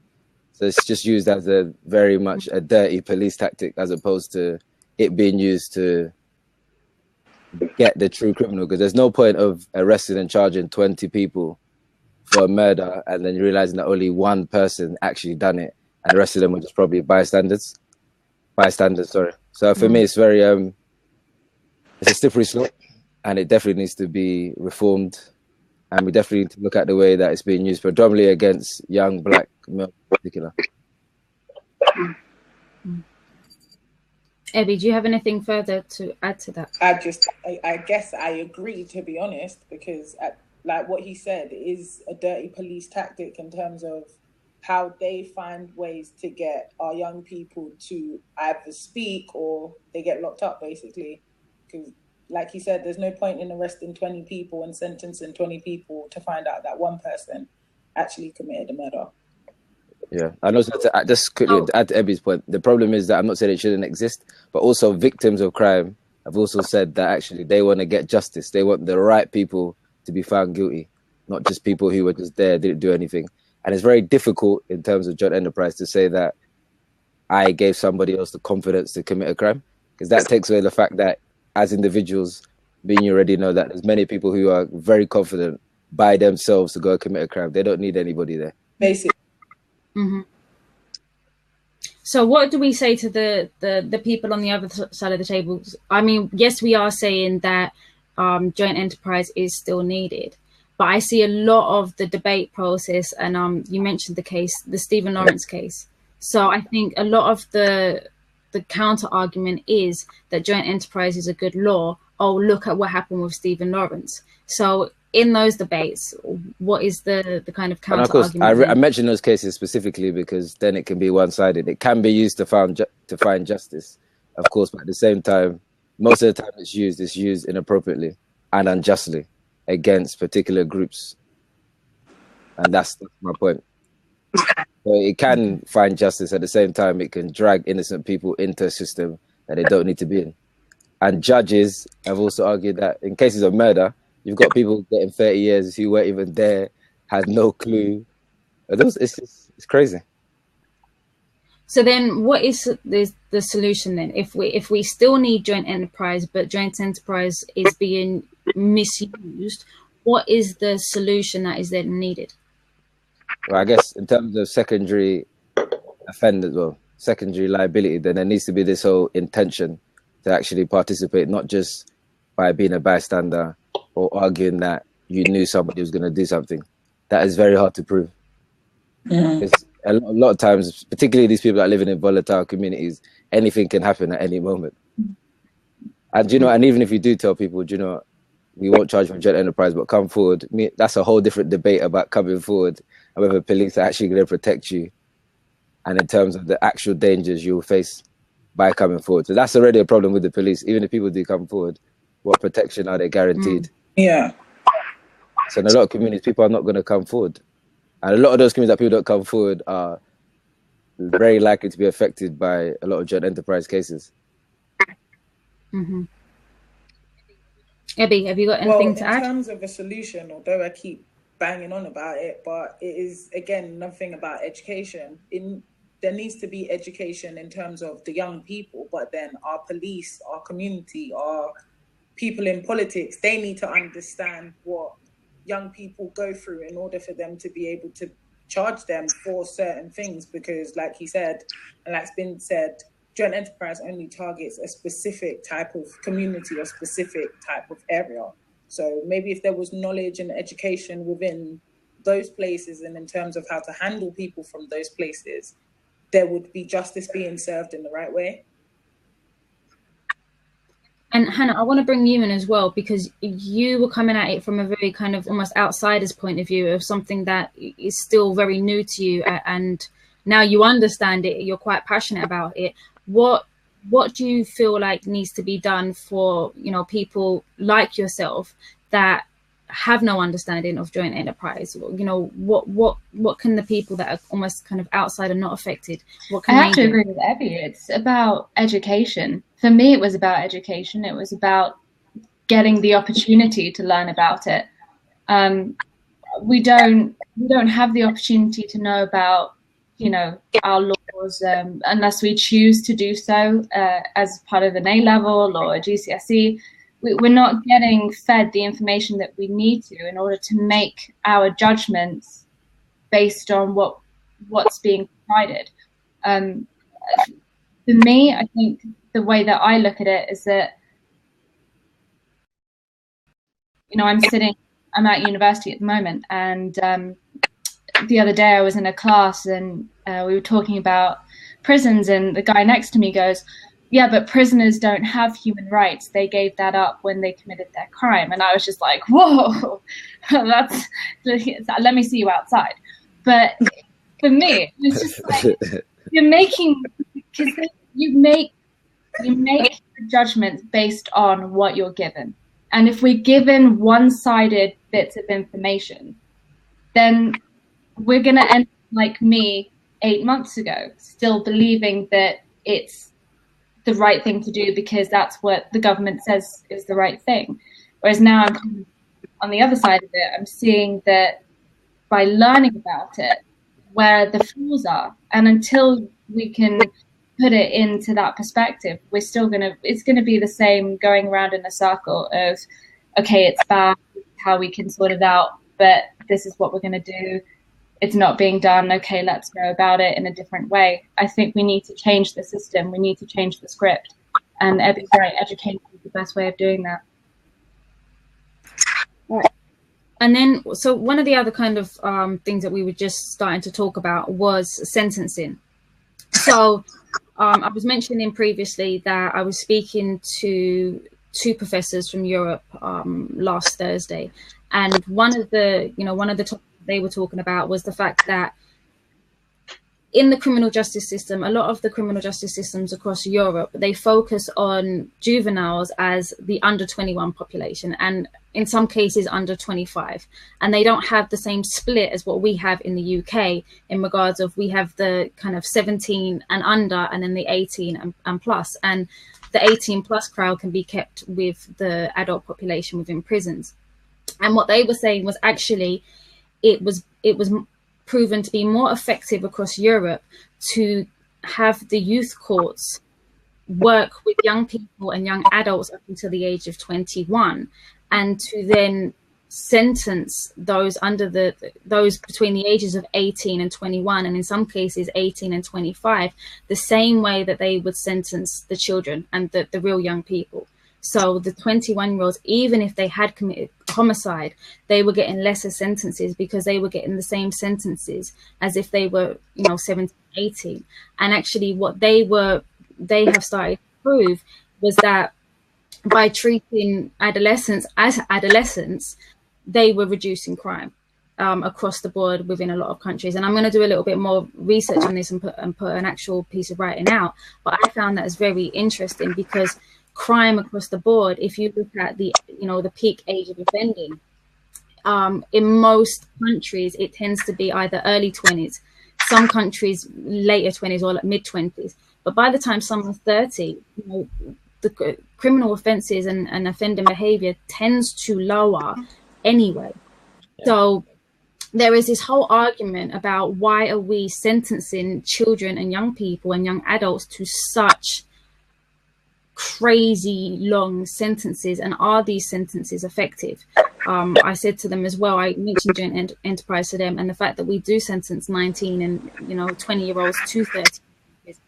Speaker 4: So it's just used as a very much a dirty police tactic, as opposed to it being used to get the true criminal. Because there's no point of arresting and charging 20 people for a murder and then realizing that only one person actually done it, and the rest of them were just probably bystanders. Sorry. So for me, it's very it's a slippery slope, and it definitely needs to be reformed. And we definitely need to look at the way that it's being used, predominantly against young black males in particular.
Speaker 1: Ebby, do you have anything further to add to that?
Speaker 2: I guess I agree, to be honest, because like what he said is a dirty police tactic in terms of how they find ways to get our young people to either speak or they get locked up, basically. Because like he said, there's no point in arresting 20 people and sentencing 20 people to find out that one person actually committed a murder.
Speaker 4: Yeah, and also just quickly add to Ebby's point, the problem is that I'm not saying it shouldn't exist, but also victims of crime have also said that actually they want to get justice. They want the right people to be found guilty, not just people who were just there, didn't do anything. And it's very difficult in terms of joint enterprise to say that I gave somebody else the confidence to commit a crime, because that takes away the fact that as individuals, being you already know that there's many people who are very confident by themselves to go commit a crime. They don't need anybody there.
Speaker 2: Basically.
Speaker 1: Mm-hmm. So what do we say to the people on the other side of the table? I mean, yes, we are saying that joint enterprise is still needed, but I see a lot of the debate process, and you mentioned the Stephen Lawrence case. So I think a lot of the counter argument is that joint enterprise is a good law. Oh, look at what happened with Stephen Lawrence. So in those debates, what is the kind of counter argument?
Speaker 4: And of course, I mention those cases specifically because then it can be one-sided. It can be used to find justice, of course, but at the same time, most of the time it's used inappropriately and unjustly against particular groups, and that's my point. So it can find justice, at the same time it can drag innocent people into a system that they don't need to be in. And judges have also argued that in cases of murder, you've got people getting 30 years who weren't even there, had no clue. It's crazy.
Speaker 1: So then what is the solution then? If we still need joint enterprise, but joint enterprise is being misused, what is the solution that is then needed?
Speaker 4: Well, I guess in terms of secondary offenders, secondary liability, then there needs to be this whole intention to actually participate, not just by being a bystander or arguing that you knew somebody was going to do something. That is very hard to prove. Because a lot of times, particularly these people that live in volatile communities, anything can happen at any moment. And and even if you do tell people, we won't charge for joint enterprise, but come forward. That's a whole different debate about coming forward and whether police are actually going to protect you, and in terms of the actual dangers you'll face by coming forward. So that's already a problem with the police. Even if people do come forward, what protection are they guaranteed?
Speaker 2: Yeah.
Speaker 4: So in a lot of communities, people are not going to come forward. And a lot of those communities that people don't come forward are very likely to be affected by a lot of joint enterprise cases.
Speaker 1: Mm-hmm. Ebby, have you got anything to add?
Speaker 2: In terms of a solution, although I keep banging on about it, but it is, again, nothing about education. There needs to be education in terms of the young people, but then our police, our community, our people in politics, they need to understand what young people go through in order for them to be able to charge them for certain things, because like he said, and like's been said, joint enterprise only targets a specific type of community or specific type of area. So maybe if there was knowledge and education within those places and in terms of how to handle people from those places, there would be justice being served in the right way.
Speaker 1: And Hannah, I want to bring you in as well, because you were coming at it from a very kind of almost outsider's point of view of something that is still very new to you, and now you understand it, you're quite passionate about it. What do you feel like needs to be done for, you know, people like yourself that have no understanding of joint enterprise? You know, what can the people that are almost kind of outside and not affected, what can
Speaker 3: I have to
Speaker 1: do?
Speaker 3: agree with Ebby. It's about education. For me, it was about education. It was about getting the opportunity to learn about it. We don't have the opportunity to know about, you know, our laws unless we choose to do so as part of an A level or a GCSE. We're not getting fed the information that we need to in order to make our judgments based on what's being provided. For me, I think the way that I look at it is that, you know, I'm at university at the moment, and the other day I was in a class and we were talking about prisons, and the guy next to me goes, yeah, but prisoners don't have human rights. They gave that up when they committed their crime. And I was just like, whoa, let me see you outside. But for me, it's just like, you make judgments based on what you're given. And if we're given one-sided bits of information, then we're going to end like me 8 months ago, still believing that it's the right thing to do because that's what the government says is the right thing. Whereas now I'm kind of on the other side of it. I'm seeing that by learning about it, where the flaws are, and until we can put it into that perspective, it's going to be the same going around in a circle of, okay, it's bad, how we can sort it out, but this is what we're going to do. It's not being done. Okay, let's go about it in a different way. I think we need to change the system. We need to change the script. And Ebby's right, education is the best way of doing that.
Speaker 1: Right. And then, so one of the other kind of things that we were just starting to talk about was sentencing. So I was mentioning previously that I was speaking to 2 professors from Europe last Thursday. And one of the topics they were talking about was the fact that in the criminal justice system, a lot of the criminal justice systems across Europe, they focus on juveniles as the under 21 population, and in some cases under 25. And they don't have the same split as what we have in the UK in regards of, we have the kind of 17 and under, and then the 18 and plus. And the 18 plus crowd can be kept with the adult population within prisons. And what they were saying was actually, it was proven to be more effective across Europe to have the youth courts work with young people and young adults up until the age of 21, and to then sentence those those between the ages of 18 and 21, and in some cases 18 and 25, the same way that they would sentence the children and the real young people. So the 21-year-olds, even if they had committed homicide, they were getting lesser sentences because they were getting the same sentences as if they were, 17, 18. And actually what they have started to prove was that by treating adolescents as adolescents, they were reducing crime across the board within a lot of countries. And I'm going to do a little bit more research on this and put an actual piece of writing out. But I found that as very interesting, because crime across the board, if you look at the peak age of offending, in most countries it tends to be either early 20s, some countries later 20s or like mid 20s. But by the time someone's 30, the criminal offences and offending behaviour tends to lower anyway. So there is this whole argument about, why are we sentencing children and young people and young adults to such crazy long sentences, and are these sentences effective? I said to them as well, I mentioned joint enterprise to them, and the fact that we do sentence 19 and 20-year-olds to 30 years.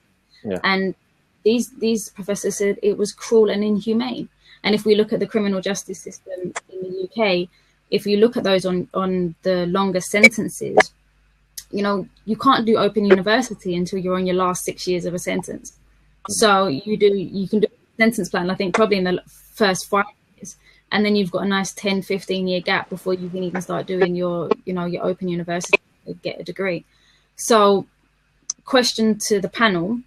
Speaker 4: Yeah.
Speaker 1: And these professors said it was cruel and inhumane. And if we look at the criminal justice system in the UK, if you look at those on the longer sentences, you can't do open university until you're on your last 6 years of a sentence. So you can do a sentence plan, I think, probably in the first 5 years. And then you've got a nice 10, 15-year gap before you can even start doing your open university to get a degree. So question to the panel,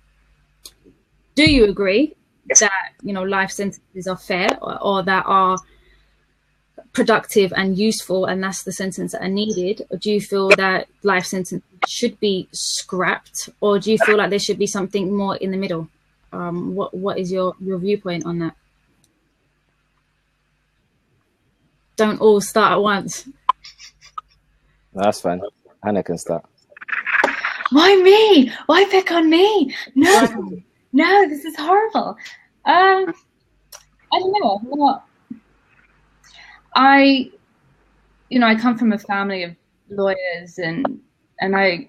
Speaker 1: do you agree that, life sentences are fair or that are productive and useful, and that's the sentence that are needed? Or do you feel that life sentences should be scrapped, or do you feel like there should be something more in the middle? What is your viewpoint on that? Don't all start at once.
Speaker 4: No, that's fine. Hannah can start.
Speaker 3: Why me? Why pick on me? No, no, this is horrible. I don't know. I come from a family of lawyers, and I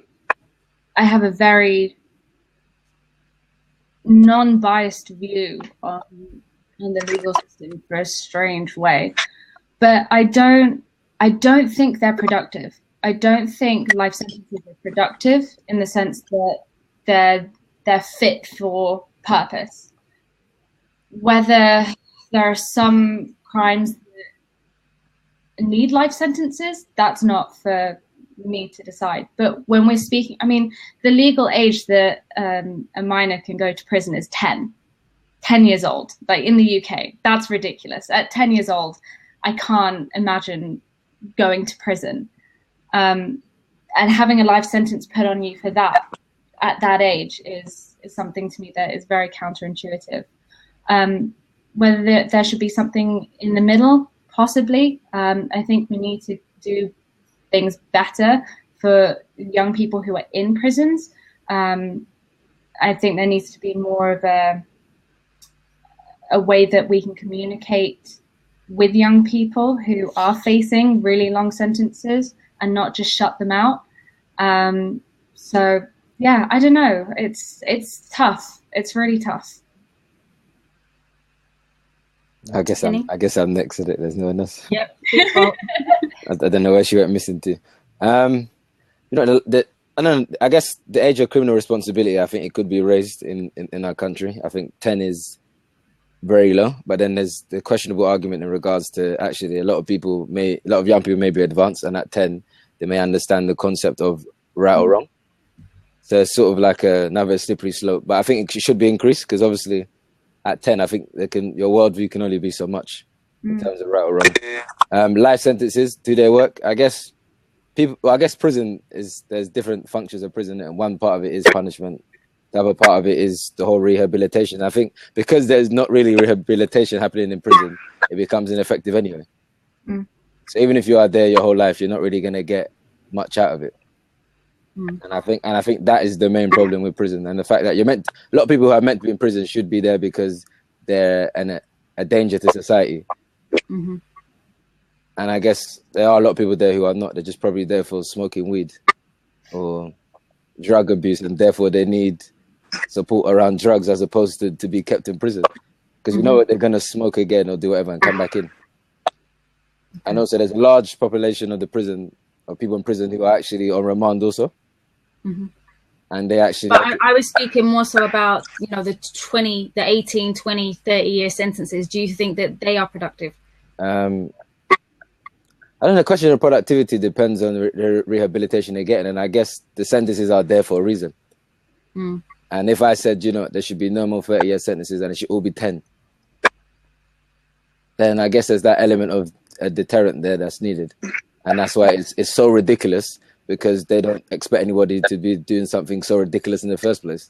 Speaker 3: have a very non-biased view on the legal system for a strange way, but I don't think they're productive. I don't think life sentences are productive in the sense that they're fit for purpose. Whether there are some crimes that need life sentences, that's not for me to decide. But when we're speaking, the legal age that a minor can go to prison is 10 years old, like in the UK. That's ridiculous. At 10 years old, I can't imagine going to prison. And having a life sentence put on you for that at that age is something to me that is very counterintuitive. Whether there should be something in the middle, possibly. I think we need to do things better for young people who are in prisons. I think there needs to be more of a way that we can communicate with young people who are facing really long sentences and not just shut them out. So yeah, I don't know. It's tough. It's really tough.
Speaker 4: I guess I'm next at it. There's no one else.
Speaker 1: Yep.
Speaker 4: I don't know where she went missing to. I guess the age of criminal responsibility, I think it could be raised in our country. I think 10 is very low, but then there's the questionable argument in regards to actually a lot of young people may be advanced, and at 10 they may understand the concept of right or wrong. So it's sort of like another slippery slope. But I think it should be increased, because obviously at 10, I think your worldview can only be so much in terms of right or wrong. Life sentences, do they work? I guess prison there's different functions of prison, and one part of it is punishment. The other part of it is the whole rehabilitation. I think because there's not really rehabilitation happening in prison, it becomes ineffective anyway. So even if you are there your whole life, you're not really going to get much out of it. And I think that is the main problem with prison, and the fact that a lot of people who are meant to be in prison should be there because they're a danger to society. And I guess there are a lot of people there who are not. They're just probably there for smoking weed or drug abuse, and therefore they need support around drugs as opposed to be kept in prison, because you know what, they're going to smoke again or do whatever and come back in. And also there's a large population of people in prison who are actually on remand also. And they actually...
Speaker 1: But I was speaking more so about, the 18, 20, 30-year sentences. Do you think that they are productive?
Speaker 4: I don't know. The question of productivity depends on the rehabilitation they're getting. And I guess the sentences are there for a reason. And if I said, there should be no more 30-year sentences and it should all be 10, then I guess there's that element of a deterrent there that's needed. And that's why it's so ridiculous, because they don't expect anybody to be doing something so ridiculous in the first place.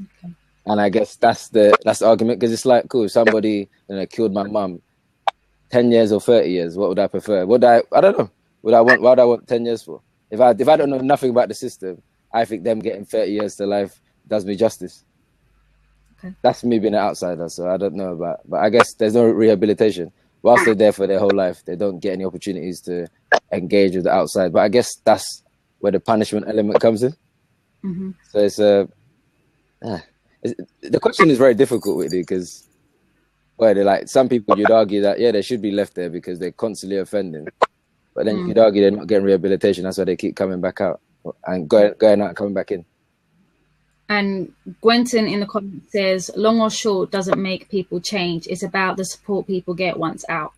Speaker 4: Okay. And I guess that's the argument, because it's like, cool, if somebody killed my mum, 10 years or 30 years, what would I prefer? I don't know. Why would I want 10 years for? If I don't know nothing about the system, I think them getting 30 years to life does me justice. That's me being an outsider, so I don't know about. But I guess there's no rehabilitation. Whilst they're there for their whole life, they don't get any opportunities to engage with the outside. But I guess that's where the punishment element comes in.
Speaker 1: Mm-hmm.
Speaker 4: So the question is very difficult with it because, well, they're like some people you'd argue that they should be left there because they're constantly offending, but then you could argue they're not getting rehabilitation. That's why they keep coming back out and going out and coming back in.
Speaker 1: And Gwenton in the comments says, long or short doesn't make people change. It's about the support people get once out.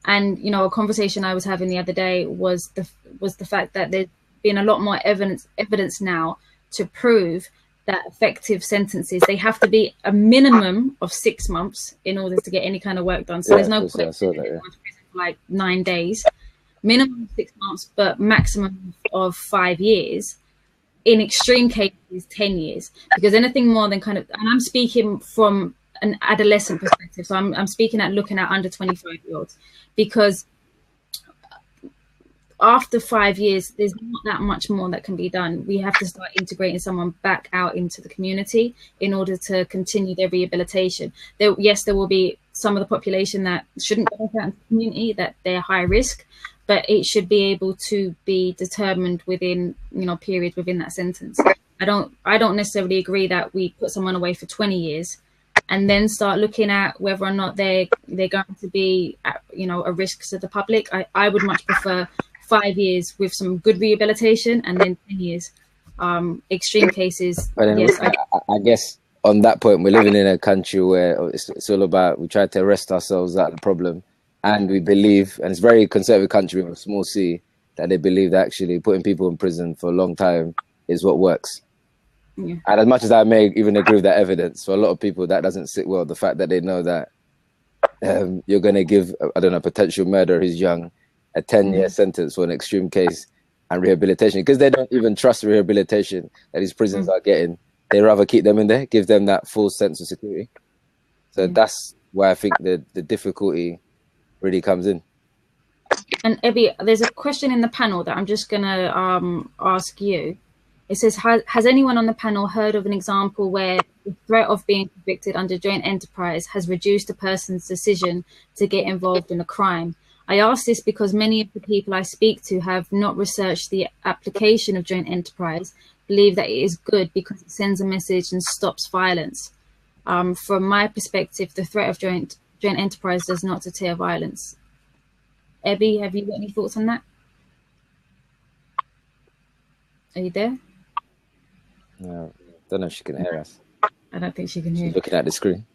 Speaker 1: And, you know, a conversation I was having the other day was the fact that there's been a lot more evidence now to prove that effective sentences, they have to be a minimum of 6 months in order to get any kind of work done. So there's no point going to prison for like 9 days. Minimum 6 months, but maximum of 5 years. In extreme cases, 10 years, because anything more than and I'm speaking from an adolescent perspective. So I'm speaking at looking at under 25-year-olds, because after 5 years, there's not that much more that can be done. We have to start integrating someone back out into the community in order to continue their rehabilitation. There will be some of the population that shouldn't go out into the community, that they're high risk, but it should be able to be determined within, periods within that sentence. I don't necessarily agree that we put someone away for 20 years and then start looking at whether or not they're going to be, a risk to the public. I would much prefer 5 years with some good rehabilitation and then 10 years. Extreme cases. Yes,
Speaker 4: I guess on that point, we're living in a country where it's all about, we try to arrest ourselves at the problem. And we believe, and it's a very conservative country with a small c, that they believe that actually putting people in prison for a long time is what works. Yeah. And as much as I may even agree with that evidence, for a lot of people that doesn't sit well. The fact that they know that you're going to give, a potential murderer who's young, a 10-year sentence for an extreme case and rehabilitation, because they don't even trust rehabilitation that these prisons are getting. They rather keep them in there, give them that full sense of security. So that's why I think the difficulty really comes in.
Speaker 1: And Ebby, there's a question in the panel that I'm just gonna ask you. It says, has anyone on the panel heard of an example where the threat of being convicted under joint enterprise has reduced a person's decision to get involved in a crime? I ask this because many of the people I speak to have not researched the application of joint enterprise, believe that it is good because it sends a message and stops violence. From my perspective, the threat of joint enterprise does not deter violence. Ebby, have you got any thoughts on that? Are you there?
Speaker 4: No, don't know if she can hear us.
Speaker 1: I don't think she can hear.
Speaker 4: She's looking at the screen.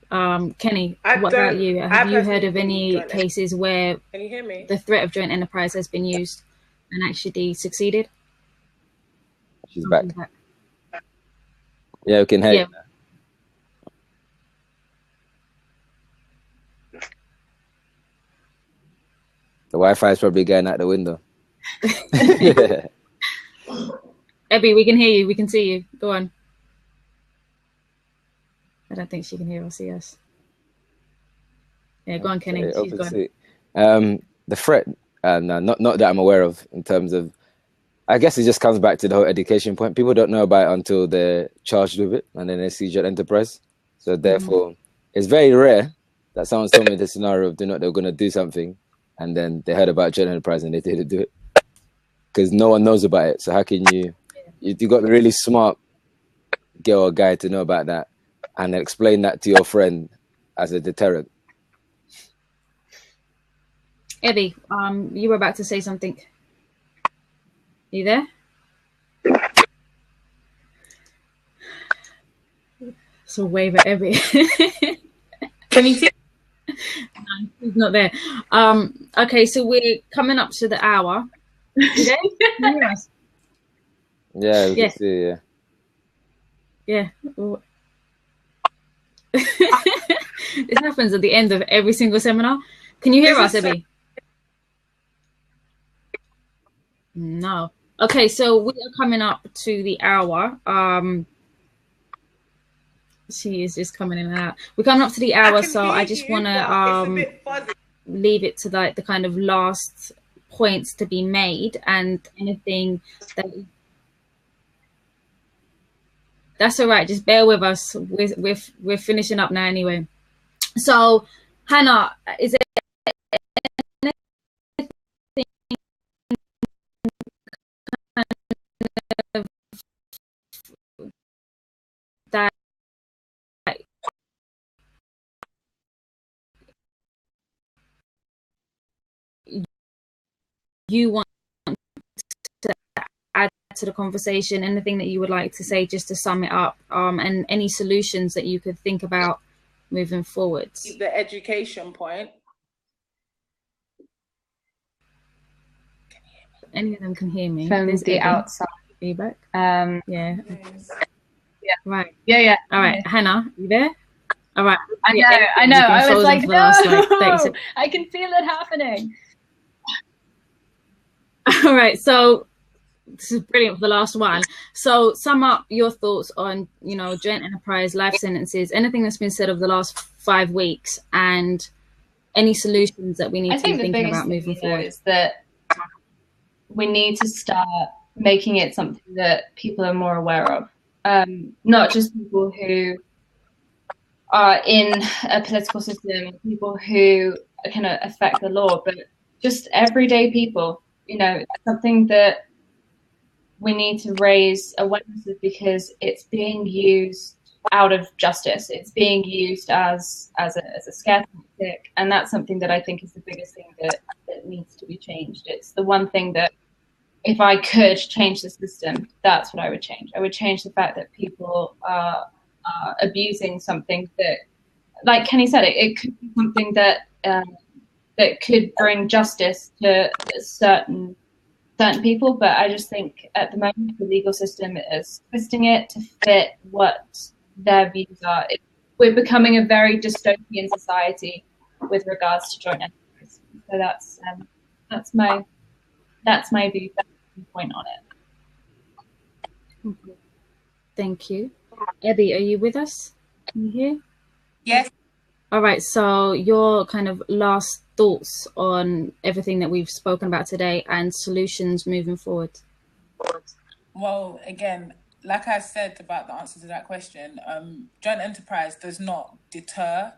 Speaker 1: Kenny, what about you? Have you heard of any cases where can you hear me? The threat of joint enterprise has been used and actually succeeded?
Speaker 4: She's back. Yeah, we can hear you. The Wi-Fi is probably going out the window.
Speaker 1: Ebby, we can hear you. We can see you. Go on. I don't think she can hear or see us. Yeah, go on, Kenny. She's gone.
Speaker 4: The threat, no, not that I'm aware of in terms of, I guess it just comes back to the whole education point. People don't know about it until they're charged with it and then they see joint enterprise. So therefore, it's very rare that someone's told me the scenario of they're going to do something and then they heard about joint enterprise and they didn't do it. Because no one knows about it. So how can you got to be really smart girl or guy to know about that and explain that to your friend as a deterrent.
Speaker 1: Ebby, you were about to say something. You there? So wave at Ebby.
Speaker 2: Can you see?
Speaker 1: No, he's not there. Okay, so we're coming up to the hour.
Speaker 4: Yeah, we can see, yeah.
Speaker 1: Yeah. This happens at the end of every single seminar. Can you hear us, Ebby? No. Okay, so we are coming up to the hour. She is just coming in and out. We're coming up to the hour, so I just want to leave it to the kind of last points to be made and anything that. That's all right. Just bear with us. We're finishing up now anyway. So, Hannah, is it that you want to add to the conversation? Anything that you would like to say just to sum it up, and any solutions that you could think about moving forwards?
Speaker 2: The education point.
Speaker 1: Any of them can hear me.
Speaker 3: From
Speaker 1: There's
Speaker 3: the
Speaker 1: Eddie.
Speaker 3: outside.
Speaker 1: Feedback.
Speaker 3: Yeah.
Speaker 1: Yeah. Right.
Speaker 3: Yeah.
Speaker 1: All right, Hannah, you there? All right.
Speaker 3: I know. I was like, no, I can feel it happening.
Speaker 1: All right. So this is brilliant for the last one. So sum up your thoughts on, joint enterprise, life sentences, anything that's been said over the last 5 weeks, and any solutions that we need to be thinking about moving forward.
Speaker 3: Is that we need to start making it something that people are more aware of. Not just people who are in a political system, people who can affect the law, but just everyday people. Something that we need to raise awareness of, because it's being used out of justice. It's being used as a scare tactic, and that's something that I think is the biggest thing that needs to be changed. It's the one thing that, if I could change the system, that's what I would change. I would change the fact that people are abusing something that, like Kenny said, it could be something that that could bring justice to certain people, but I just think at the moment the legal system is twisting it to fit what their views are. We're becoming a very dystopian society with regards to joint enterprise. So that's my view, point on it.
Speaker 1: Thank you. Abby, are you with us? Can you hear?
Speaker 2: Yes.
Speaker 1: All right. So your kind of last thoughts on everything that we've spoken about today and solutions moving forward.
Speaker 2: Well, again, like I said about the answer to that question, joint enterprise does not deter.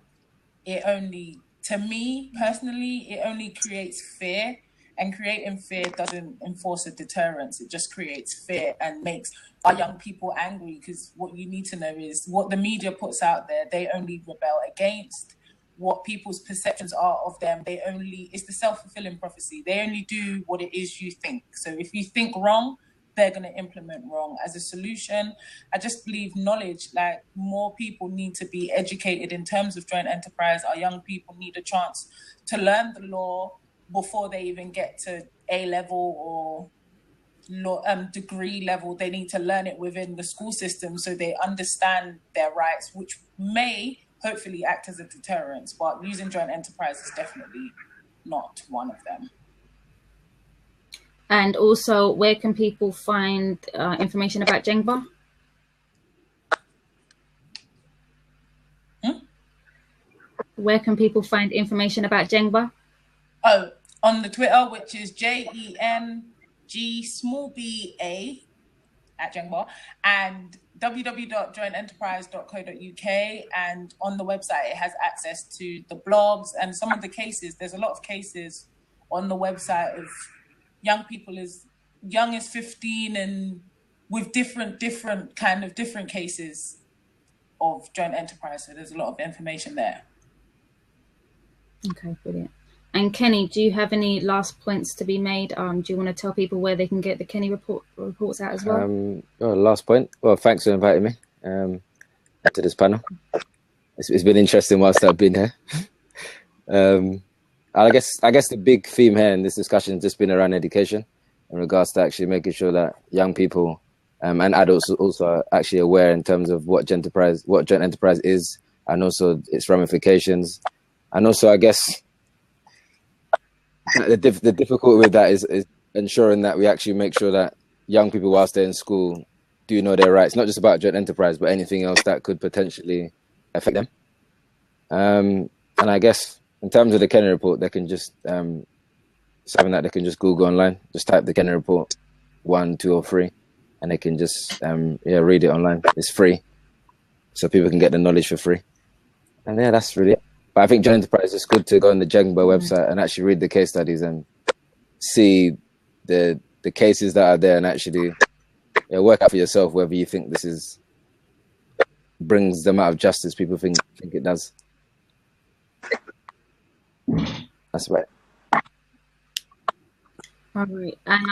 Speaker 2: It only, to me personally, it only creates fear, and creating fear doesn't enforce a deterrence. It just creates fear and makes our young people angry, because what you need to know is what the media puts out there, they only rebel against. What people's perceptions are of them, it's the self-fulfilling prophecy. They only do what it is you think. So if you think wrong, they're going to implement wrong. As a solution, I just believe knowledge, like more people need to be educated in terms of joint enterprise. Our young people need a chance to learn the law before they even get to A level or law, degree level. They need to learn it within the school system so they understand their rights, which may hopefully act as a deterrent, but using joint enterprise is definitely not one of them.
Speaker 1: And also, where can people find information about Jengba? Where can people find information about Jengba?
Speaker 2: Oh, on the Twitter, which is JENGBA at Jengba, and www.jointenterprise.co.uk, and on the website it has access to the blogs and some of the cases. There's a lot of cases on the website of young people as young as 15 and with different cases of joint enterprise. So there's a lot of information there.
Speaker 1: Okay, brilliant. And Kenny, do you have any last points to be made? Do you want to tell people where they can get the Kenny reports out as well?
Speaker 4: Last point. Well, thanks for inviting me to this panel. It's been interesting whilst I've been here. I guess the big theme here in this discussion has just been around education in regards to actually making sure that young people and adults also are actually aware in terms of what joint enterprise is, and also its ramifications. And also, I guess the difficulty with that is ensuring that we actually make sure that young people, whilst they're in school, do know their rights, not just about joint enterprise, but anything else that could potentially affect them. And I guess in terms of the Kenny report, they can just something that they can just Google online, just type the Kenny report 1, 2, or 3, and they can just read it online. It's free, so people can get the knowledge for free. And yeah, that's really it. But I think Joint Enterprise, it's good to go on the Jengba website and actually read the case studies and see the cases that are there, and actually work out for yourself whether you think this is brings them out of justice people think it does. That's right.
Speaker 1: All right. And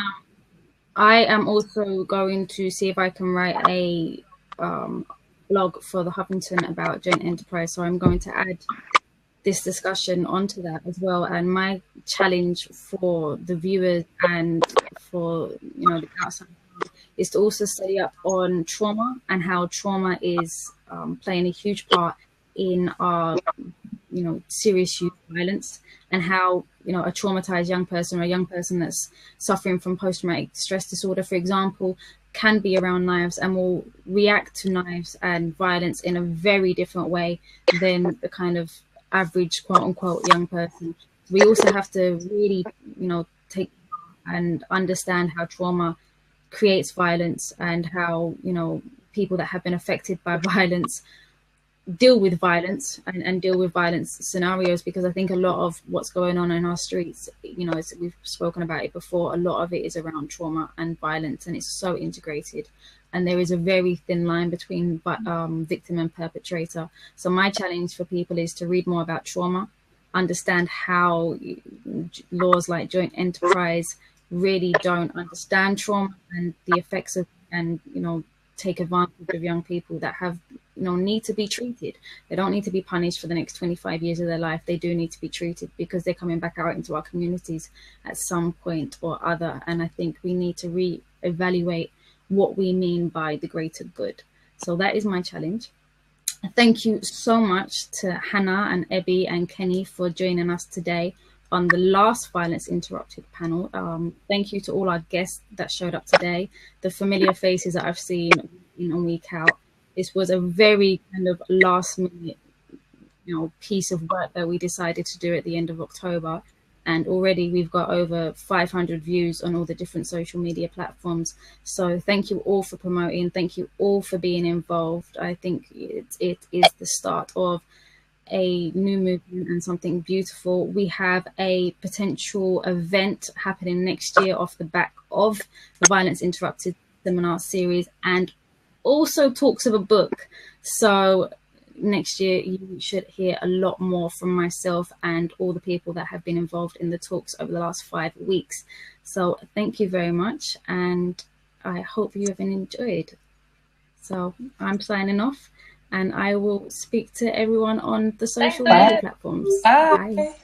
Speaker 1: I am also going to see if I can write a blog for the Huffington about joint enterprise. So I'm going to add this discussion onto that as well. And my challenge for the viewers and for the outside is to also study up on trauma and how trauma is playing a huge part in our serious youth violence, and how a traumatized young person or a young person that's suffering from post-traumatic stress disorder, for example, can be around knives and will react to knives and violence in a very different way than the kind of average quote-unquote young person. We also have to really take and understand how trauma creates violence, and how people that have been affected by violence deal with violence and deal with violence scenarios, because I think a lot of what's going on in our streets, as we've spoken about it before, a lot of it is around trauma and violence, and it's so integrated, and there is a very thin line between victim and perpetrator. So my challenge for people is to read more about trauma, understand how laws like joint enterprise really don't understand trauma and the effects of, and take advantage of young people that have need to be treated. They don't need to be punished for the next 25 years of their life. They do need to be treated because they're coming back out into our communities at some point or other. And I think we need to re-evaluate what we mean by the greater good. So that is my challenge. Thank you so much to Hannah and Ebby and Kenny for joining us today on the last Violence Interrupted panel. Thank you to all our guests that showed up today, the familiar faces that I've seen week in and week out. This was a very kind of last minute, piece of work that we decided to do at the end of October. And already we've got over 500 views on all the different social media platforms. So thank you all for promoting. Thank you all for being involved. I think it is the start of a new movement and something beautiful. We have a potential event happening next year off the back of the Violence Interrupted seminar series, and also talks of a book. So next year you should hear a lot more from myself and all the people that have been involved in the talks over the last 5 weeks. So thank you very much, and I hope you have enjoyed. So I'm signing off, and I will speak to everyone on the social media platforms.
Speaker 2: Bye.
Speaker 1: Bye.